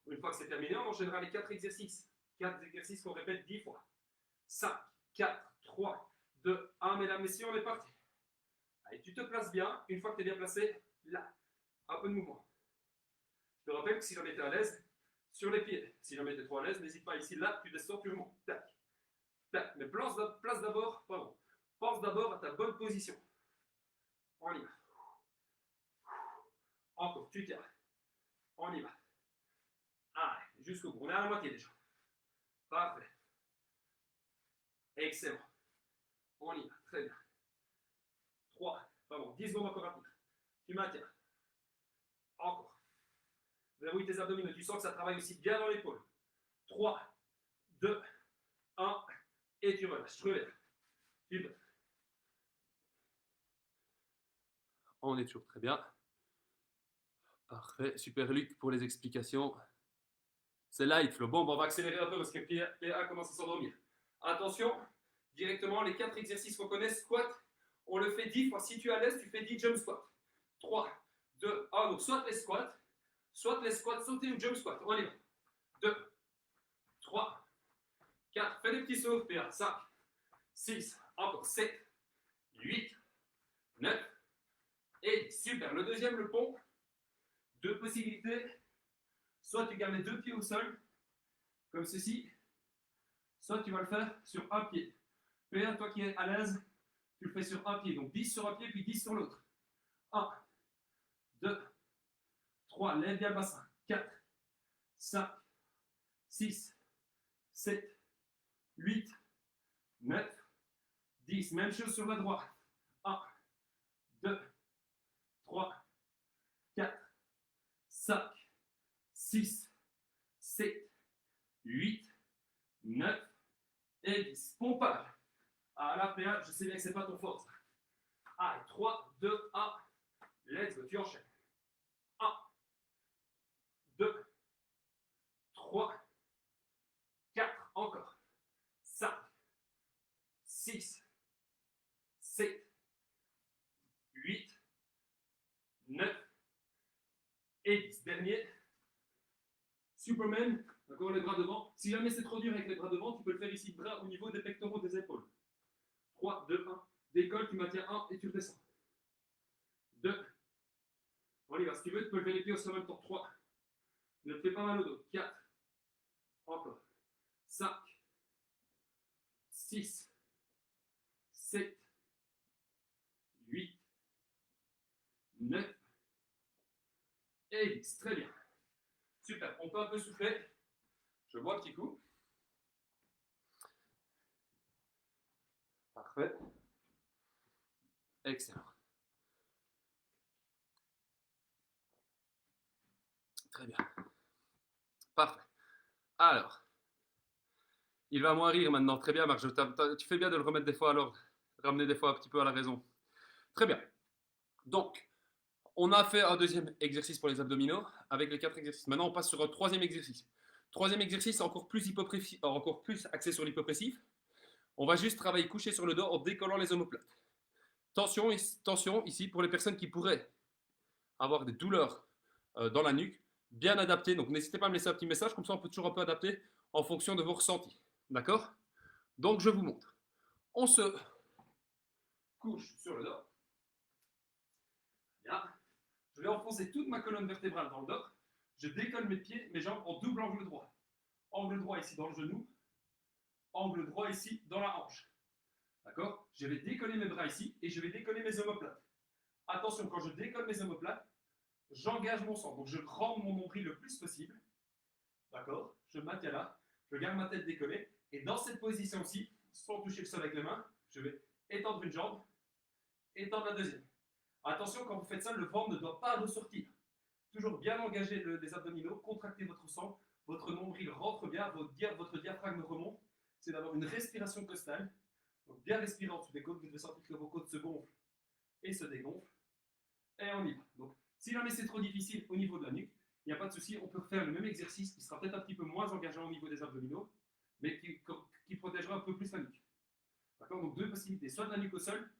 Une fois que c'est terminé, on enchaînera les 4 exercices. 4 exercices qu'on répète 10 fois. 5, 4, 3, 2, 1. Mesdames, messieurs, on est parti. Allez, tu te places bien. Une fois que tu es bien placé, là, un peu de mouvement. Je te rappelle que si jamais tu es à l'aise, sur les pieds. Si jamais tu es trop à l'aise, n'hésite pas ici, là, tu descends, tu remontes. Tac, tac. Mais pense d'abord à ta bonne position. On y va. Encore, tu tiens. On y va. Allez, jusqu'au bout. On est à la moitié déjà. Parfait. Excellent. On y va. Très bien. 10 secondes encore à tenir. Tu maintiens. Encore. Verrouille tes abdominaux. Tu sens que ça travaille aussi bien dans l'épaule. 3, 2, 1. Et tu relâches. Tu relèves. Super. On est toujours très bien. Parfait. Super Luc pour les explications. C'est light flow. Bon, on va accélérer un peu parce que PA commence à s'endormir. Attention, directement, les 4 exercices qu'on connaît. Squat, on le fait 10 fois. Si tu es à l'aise, tu fais 10 jump squat. 3, 2, 1. Donc, soit les squats, sauter ou jump squat. On y va. 2, 3, 4. Fais des petits sauts, PA. 5, 6, encore 7, 8, 9 et 10. Super. Le deuxième, le pont. 2 possibilités. Soit tu gardes les 2 pieds au sol, comme ceci, soit tu vas le faire sur un pied. PA, toi qui es à l'aise, tu le fais sur un pied. Donc 10 sur un pied, puis 10 sur l'autre. 1, 2, 3, lève bien le bassin. 4, 5, 6, 7, 8, 9, 10. Même chose sur la droite. 1, 2, 3, 4, 5, 6, 7, 8, 9 et 10. Pompage. Ah là, PA, je sais bien que ce n'est pas ton force. Allez, 3, 2, 1. Let's go, tu enchaînes. 1, 2, 3, 4, encore. 5, 6, 7, 8, 9 et 10. Dernier. Superman, encore les bras devant. Si jamais c'est trop dur avec les bras devant, tu peux le faire ici, bras au niveau des pectoraux des épaules. 3, 2, 1. Décolle, tu maintiens 1 et tu redescends. 2. On y va. Si tu veux, tu peux lever les pieds aussi en même temps. 3. Ne te fais pas mal au dos. 4. Encore. 5. 6. 7. 8. 9. Et 10. Très bien. Super. On peut un peu souffler. Je bois un petit coup. Parfait. Excellent. Très bien. Parfait. Alors, il va moins rire maintenant. Très bien, Marc. Tu fais bien de le remettre des fois à l'ordre. Ramener des fois un petit peu à la raison. Très bien. Donc, on a fait un deuxième exercice pour les abdominaux avec les 4 exercices. Maintenant, on passe sur un troisième exercice. Troisième exercice, encore plus axé sur l'hypopressif. On va juste travailler couché sur le dos en décollant les omoplates. Tension ici pour les personnes qui pourraient avoir des douleurs dans la nuque, bien adapté. Donc, n'hésitez pas à me laisser un petit message, comme ça on peut toujours un peu adapter en fonction de vos ressentis. D'accord? Donc, je vous montre. On se couche sur le dos. Bien. Je vais enfoncer toute ma colonne vertébrale dans le dos. Je décolle mes pieds, mes jambes en double angle droit. Angle droit ici dans le genou. Angle droit ici dans la hanche. D'accord? Je vais décoller mes bras ici et je vais décoller mes omoplates. Attention, quand je décolle mes omoplates, j'engage mon centre. Donc je rends mon nombril le plus possible. D'accord? Je me maintiens là. Je garde ma tête décollée. Et dans cette position-ci, sans toucher le sol avec les mains, je vais étendre une jambe, étendre la deuxième. Attention, quand vous faites ça, le ventre ne doit pas ressortir. Toujours bien engager les abdominaux, contractez votre sang, votre nombril rentre bien, votre diaphragme remonte. C'est d'avoir une respiration costale. Donc bien respirer en dessous des côtes, vous devez sentir que vos côtes se gonflent et se dégonflent. Et on y va. Donc, si jamais c'est trop difficile au niveau de la nuque, il n'y a pas de souci, on peut refaire le même exercice qui sera peut-être un petit peu moins engageant au niveau des abdominaux, mais qui protégera un peu plus la nuque. D'accord? Donc 2 possibilités, soit de la nuque au sol,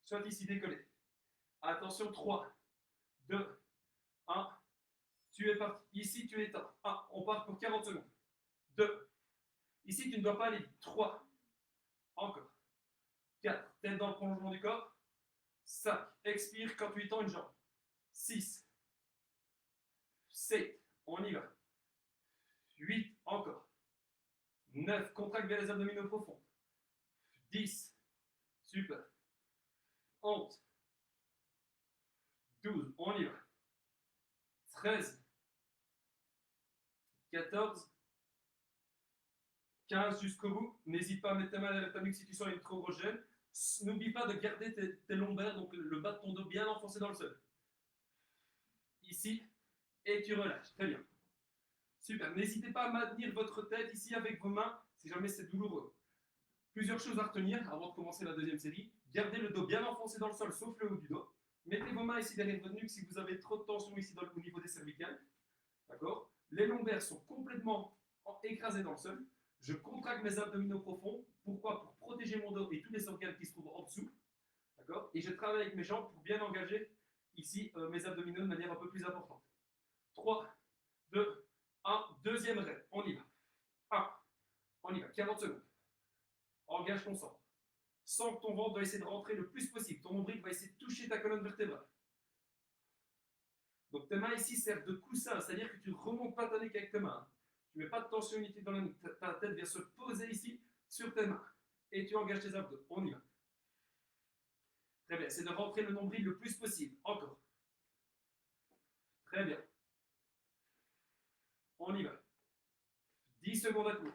soit ici décollé. Attention, 3, 2, 1. Tu es parti. Ici, tu éteins. 1. On part pour 40 secondes. 2. Ici, tu ne dois pas aller vite. 3. Encore. 4. Tête dans le prolongement du corps. 5. Expire quand tu étends une jambe. 6. 7. On y va. 8. Encore. 9. Contracte bien les abdominaux profonds. 10. Super. 11. 12. On y va. 13. 14. 15 jusqu'au bout. N'hésite pas à mettre ta main derrière ta nuque si tu sens une trop grosse gêne. N'oublie pas de garder tes lombaires, donc le bas de ton dos bien enfoncé dans le sol. Ici, et tu relâches. Très bien. Super. N'hésitez pas à maintenir votre tête ici avec vos mains si jamais c'est douloureux. Plusieurs choses à retenir avant de commencer la deuxième série. Gardez le dos bien enfoncé dans le sol, sauf le haut du dos. Mettez vos mains ici derrière votre nuque si vous avez trop de tension ici au niveau des cervicales. D'accord? Les lombaires sont complètement écrasés dans le sol. Je contracte mes abdominaux profonds. Pourquoi? Pour protéger mon dos et tous les organes qui se trouvent en dessous. D'accord? Et je travaille avec mes jambes pour bien engager ici mes abdominaux de manière un peu plus importante. 3, 2, 1. Deuxième rêve. On y va. 1. On y va. 40 secondes. Engage ton sang. Sens que ton ventre doit essayer de rentrer le plus possible. Ton nombril va essayer de toucher ta colonne vertébrale. Donc tes mains ici servent de coussin, c'est-à-dire que tu ne remontes pas ta nuque avec tes mains. Tu ne mets pas de tension inutile dans la nuque. Ta tête vient se poser ici sur tes mains. Et tu engages tes abdos. On y va. Très bien. C'est de rentrer le nombril le plus possible. Encore. Très bien. On y va. 10 secondes à courir.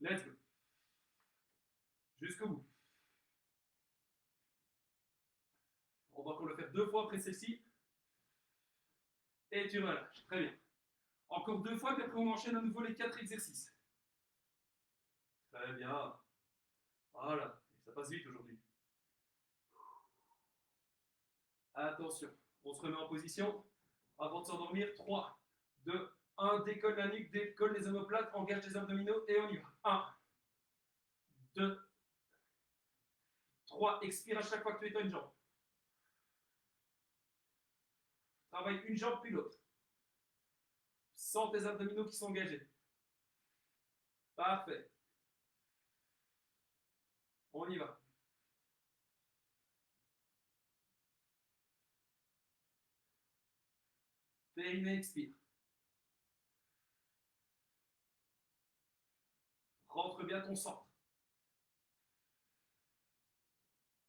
Let's go. Jusqu'au bout. On va encore le faire 2 fois après celle-ci. Et tu relâches. Très bien. Encore 2 fois, puis après on enchaîne à nouveau les 4 exercices. Très bien. Voilà. Ça passe vite aujourd'hui. Attention. On se remet en position. Avant de s'endormir, 3, 2, 1. Décolle la nuque, décolle les omoplates, engage les abdominaux et on y va. 1, 2, 3. Expire à chaque fois que tu étends une jambe. Travaille une jambe puis l'autre. Sens tes abdominaux qui sont engagés. Parfait. On y va. Périnée, expire. Rentre bien ton centre.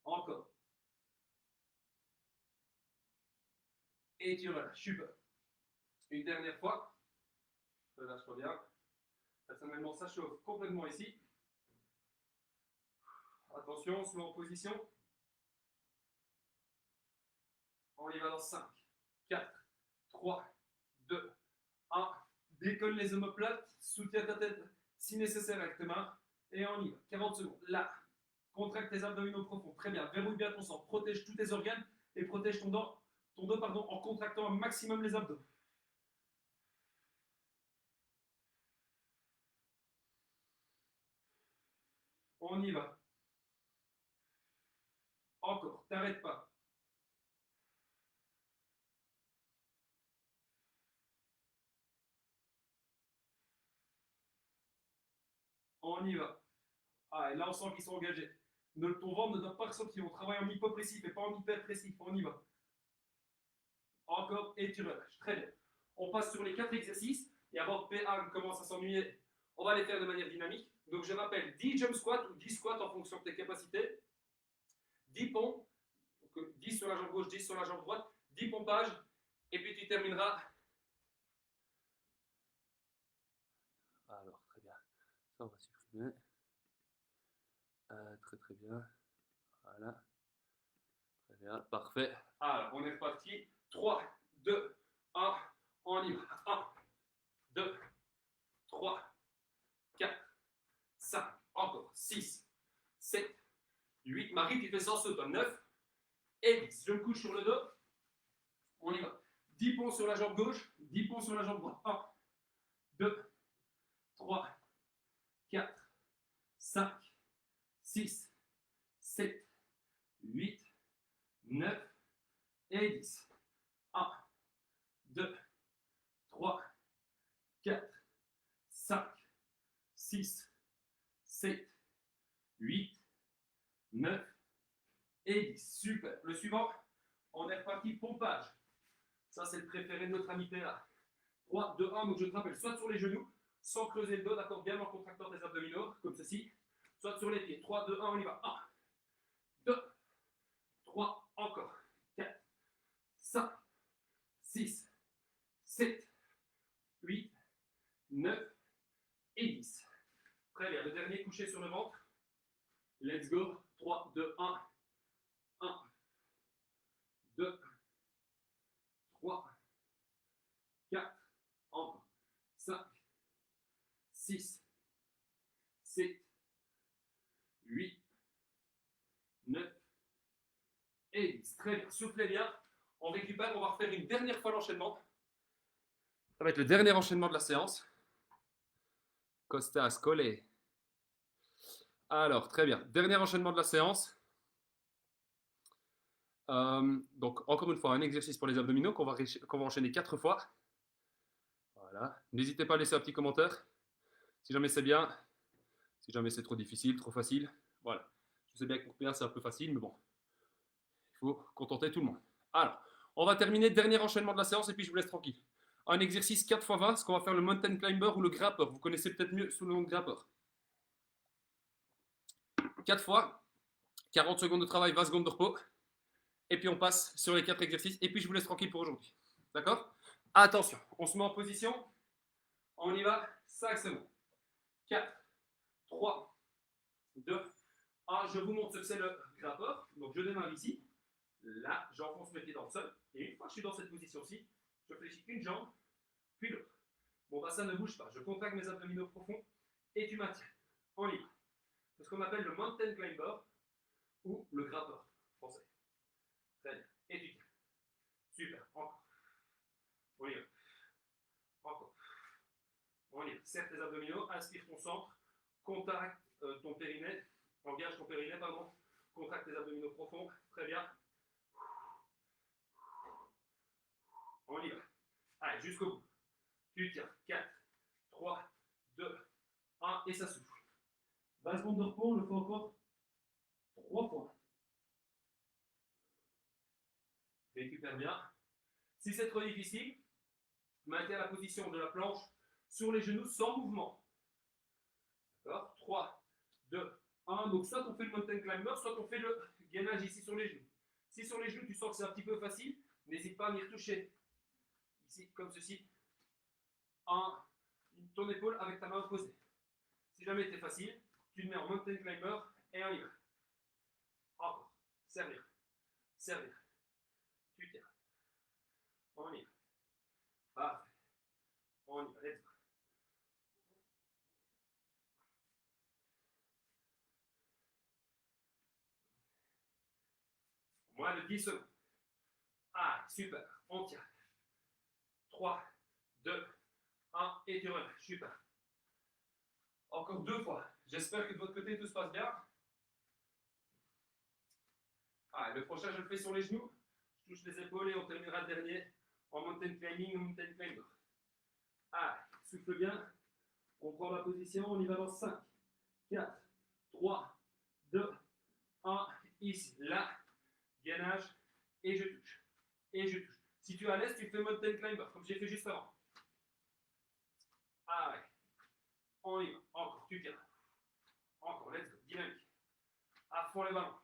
Encore. Et tu relâches. Super. Une dernière fois. Relâche-toi bien. Personnellement, ça chauffe complètement ici. Attention, on se met en position. On y va dans 5, 4, 3, 2, 1. Décolle les omoplates. Soutiens ta tête si nécessaire avec tes mains. Et on y va. 40 secondes. Là. Contracte tes abdominaux profonds. Très bien. Verrouille bien ton sang. Protège tous tes organes et protège ton dos en contractant un maximum les abdos. On y va. Encore. T'arrêtes pas. On y va. Ah, et là, on sent qu'ils sont engagés. Ton ventre ne doit pas ressortir. On travaille en hypopressif et pas en hyperpressif. On y va. Encore, et tu relâches. Très bien. On passe sur les 4 exercices. Et avant que PA commence à s'ennuyer, on va les faire de manière dynamique. Donc, je rappelle 10 jump squats ou 10 squats en fonction de tes capacités. 10 pompes. Donc, 10 sur la jambe gauche, 10 sur la jambe droite. 10 pompages. Et puis, tu termineras. Alors, très bien. Ça, on va supprimer. Très bien. Voilà. Très bien. Parfait. Alors, on est reparti. 3, 2, 1. On y va. 1, 2, 3, 4, 5. Encore. 6, 7, 8. Marie, tu fais sans saut. 9 et 10. Je me couche sur le dos. On y va. 10 ponts sur la jambe gauche. 10 ponts sur la jambe droite. 1, 2, 3, 4, 5, 6, 7, 8, 9 et 10. 1, 2, 3, 4, 5, 6, 7, 8, 9 et 10. Super. Le suivant, on est reparti pompage. Ça, c'est le préféré de notre ami PA. 3, 2, 1. Donc, je te rappelle, soit sur les genoux, sans creuser le dos, d'accord, bien en contractant tes abdominaux, comme ceci. Soit sur les pieds. 3, 2, 1, on y va. 1, 2, 3, encore. 4, 5, 6, 7, 8, 9 et 10. Très bien. Le dernier couché sur le ventre. Let's go. 3, 2, 1. 1, 2, 3, 4, encore. 5, 6, 7, 8, 9 et 10. Très bien. Soufflez bien. On récupère, on va refaire une dernière fois l'enchaînement. Ça va être le dernier enchaînement de la séance. Costas, collé. Alors, très bien. Dernier enchaînement de la séance. Donc, encore une fois, un exercice pour les abdominaux qu'on va enchaîner 4 fois. Voilà. N'hésitez pas à laisser un petit commentaire. Si jamais c'est bien, si jamais c'est trop difficile, trop facile. Voilà. Je sais bien que pour Pierre, c'est un peu facile, mais bon. Il faut contenter tout le monde. Alors, on va terminer dernier enchaînement de la séance et puis je vous laisse tranquille. Un exercice 4x20, ce qu'on va faire le mountain climber ou le grappeur. Vous connaissez peut-être mieux sous le nom de grappeur. 4 fois, 40 secondes de travail, 20 secondes de repos. Et puis on passe sur les 4 exercices. Et puis je vous laisse tranquille pour aujourd'hui. D'accord? Attention, on se met en position. On y va. 5 secondes. 4, 3, 2, 1. Je vous montre ce que c'est le grappeur. Donc je démarre ici. Là, j'enfonce mes pieds dans le sol. Et une fois que je suis dans cette position-ci, je fléchis une jambe, puis l'autre. Mon bassin ne bouge pas. Je contracte mes abdominaux profonds et tu maintiens. On y va. C'est ce qu'on appelle le mountain climber ou le grappeur français. Très bien. Et tu tiens. Super. Encore. On y va. Encore. On y va. Serre tes abdominaux. Inspire ton centre. Contracte ton périnée. Engage ton périnée, pardon. Contracte tes abdominaux profonds. Très bien. On y va. Allez, jusqu'au bout. Tu tiens. 4, 3, 2, 1. Et ça souffle. 20 secondes de repos. On le fait encore 3 fois. Récupère bien. Si c'est trop difficile, maintiens la position de la planche sur les genoux sans mouvement. D'accord? 3, 2, 1. Donc soit on fait le mountain climber, soit on fait le gainage ici sur les genoux. Si sur les genoux tu sens que c'est un petit peu facile, n'hésite pas à venir toucher. Ici, comme ceci. Ton épaule avec ta main opposée. Si jamais c'est facile, tu te mets en mountain climber et on y va. Encore. Servir. Servir. Tu tiens. On y va. Parfait. On y va. Let's go. Moins de 10 secondes. Ah, super. On tient. 3, 2, 1 et tu relâches. Super. Encore 2 fois. J'espère que de votre côté tout se passe bien. Ah, le prochain, je le fais sur les genoux. Je touche les épaules et on terminera le dernier en mountain climbing ou mountain climber. Ah, souffle bien. On prend la position. On y va dans 5, 4, 3, 2, 1. Ici, là, gainage et je touche. Et je touche. Si tu es à l'aise, tu fais mountain climber comme j'ai fait juste avant. Ah ouais. On y va. Encore. Tu tiens. Encore. Let's go. Dynamique. À fond les ballons.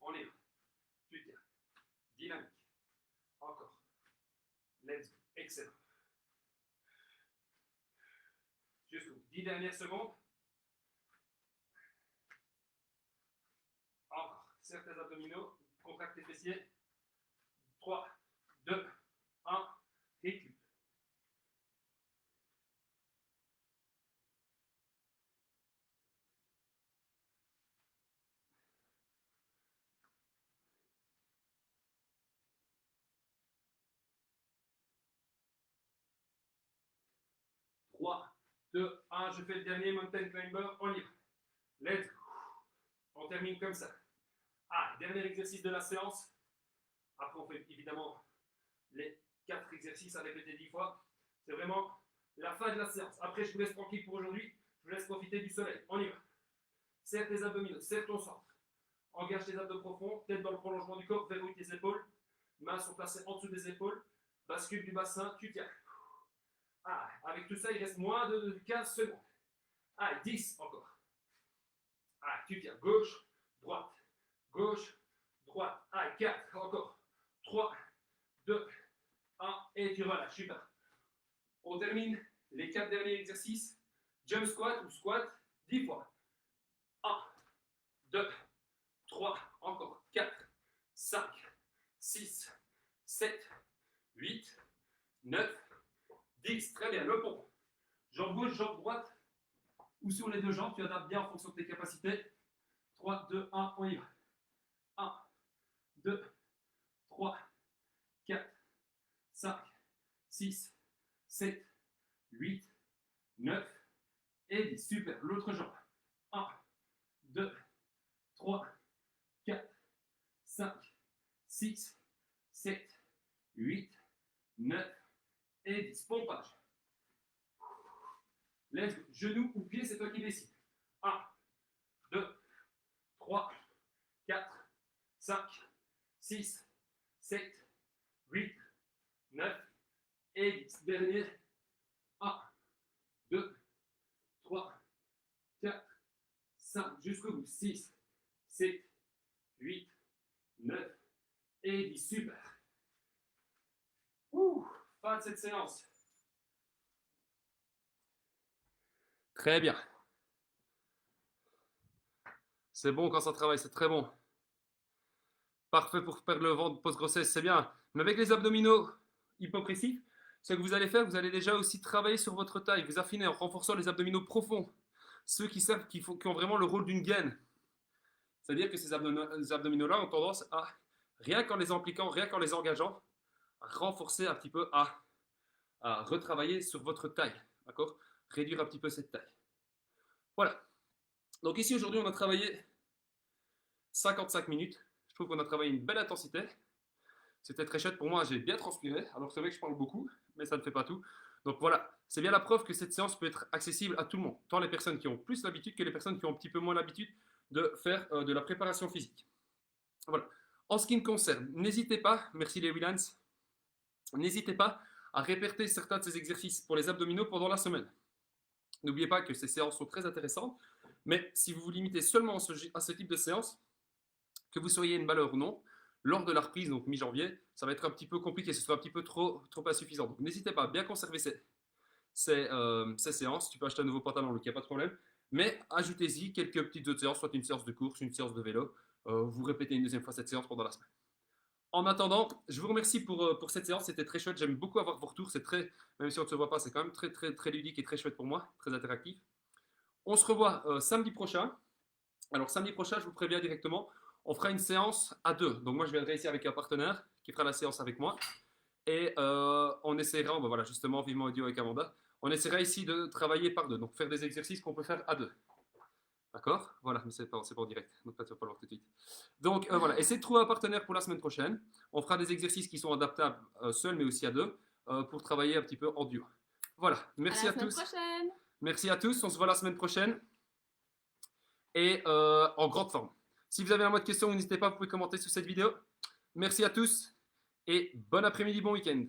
On y va. Tu tiens. Dynamique. Encore. Let's go. Excellent. Jusqu'aux 10 dernières secondes. Encore. Serre tes abdominaux. Contracte tes fessiers. 3, 2, 1. Récup. Trois, 2, 1. Je fais le dernier mountain climber. On y va. Let's go. On termine comme ça. Ah, dernier exercice de la séance. Après, on fait évidemment les 4 exercices à répéter 10 fois. C'est vraiment la fin de la séance. Après, je vous laisse tranquille pour aujourd'hui. Je vous laisse profiter du soleil. On y va. Serre tes abdominaux, serre ton centre. Engage tes abdos profonds, tête dans le prolongement du corps, verrouille tes épaules. Mains sont placées en dessous des épaules. Bascule du bassin, tu tiens. Ah, avec tout ça, il reste moins de 15 secondes. Ah, 10 encore. Ah, tu tiens. Gauche, droite. Gauche, droite. Ah, 4 encore. 3, 2, 1 et tu relâches. Super. On termine les 4 derniers exercices. Jump squat ou squat 10 fois. 1, 2, 3, encore 4, 5, 6, 7, 8, 9, 10. Très bien, le pont. Jambe gauche, jambe droite ou sur les deux jambes. Tu adaptes bien en fonction de tes capacités. 3, 2, 1, on y va. 1, 6, 7, 8, 9 et 10. Super. L'autre jambe. 1, 2, 3, 4, 5, 6, 7, 8, 9 et 10. Pompage. Lève genou ou pied, c'est toi qui décides. 1, 2, 3, 4, 5, 6, 7, 8, 9 et 10. Dernier. 1, 2, 3, 4, 5, jusqu'au bout. 6, 7, 8, 9 et 10. Super. Fin de cette séance. Très bien. C'est bon quand ça travaille, c'est très bon. Parfait pour perdre le ventre post-grossesse, c'est bien. Mais avec les abdominaux hypopressifs, ce que vous allez faire, vous allez déjà aussi travailler sur votre taille, vous affiner en renforçant les abdominaux profonds. Ceux qui savent qui ont vraiment le rôle d'une gaine. C'est-à-dire que ces abdominaux-là ont tendance à, rien qu'en les impliquant, rien qu'en les engageant, à renforcer un petit peu, à retravailler sur votre taille. D'accord? Réduire un petit peu cette taille. Voilà. Donc ici, aujourd'hui, on a travaillé 55 minutes. Je trouve qu'on a travaillé une belle intensité. C'était très chouette pour moi, j'ai bien transpiré. Alors c'est vrai que je parle beaucoup, mais ça ne fait pas tout. Donc voilà, c'est bien la preuve que cette séance peut être accessible à tout le monde. Tant les personnes qui ont plus l'habitude que les personnes qui ont un petit peu moins l'habitude de faire de la préparation physique. Voilà. En ce qui me concerne, n'hésitez pas, merci les Willans, n'hésitez pas à répéter certains de ces exercices pour les abdominaux pendant la semaine. N'oubliez pas que ces séances sont très intéressantes, mais si vous vous limitez seulement à ce type de séance, que vous soyez une valeur ou non, lors de la reprise, donc mi-janvier, ça va être un petit peu compliqué, ce sera un petit peu trop insuffisant. Donc n'hésitez pas à bien conserver ces séances. Tu peux acheter un nouveau pantalon, donc il n'y a pas de problème. Mais ajoutez-y quelques petites autres séances, soit une séance de course, une séance de vélo. Vous répétez une deuxième fois cette séance pendant la semaine. En attendant, je vous remercie pour cette séance, c'était très chouette. J'aime beaucoup avoir vos retours, c'est très, même si on ne se voit pas, c'est quand même très ludique et très chouette pour moi, très interactif. On se revoit samedi prochain. Alors samedi prochain, je vous préviens directement, on fera une séance à deux. Donc moi, je viendrai ici avec un partenaire qui fera la séance avec moi. Et on essaiera, voilà, justement, vivement audio avec Amanda, on essaiera ici de travailler par deux. Donc faire des exercices qu'on peut faire à deux. D'accord? Voilà, mais c'est pas en direct. Donc là, tu vas pas le voir tout de suite. Donc voilà, essayez de trouver un partenaire pour la semaine prochaine. On fera des exercices qui sont adaptables seuls, mais aussi à deux, pour travailler un petit peu en duo. Voilà, merci à tous. Prochaine. Merci à tous, on se voit la semaine prochaine. Et en grande forme. Si vous avez un mot de question, n'hésitez pas, vous pouvez commenter sous cette vidéo. Merci à tous et bon après-midi, bon week-end.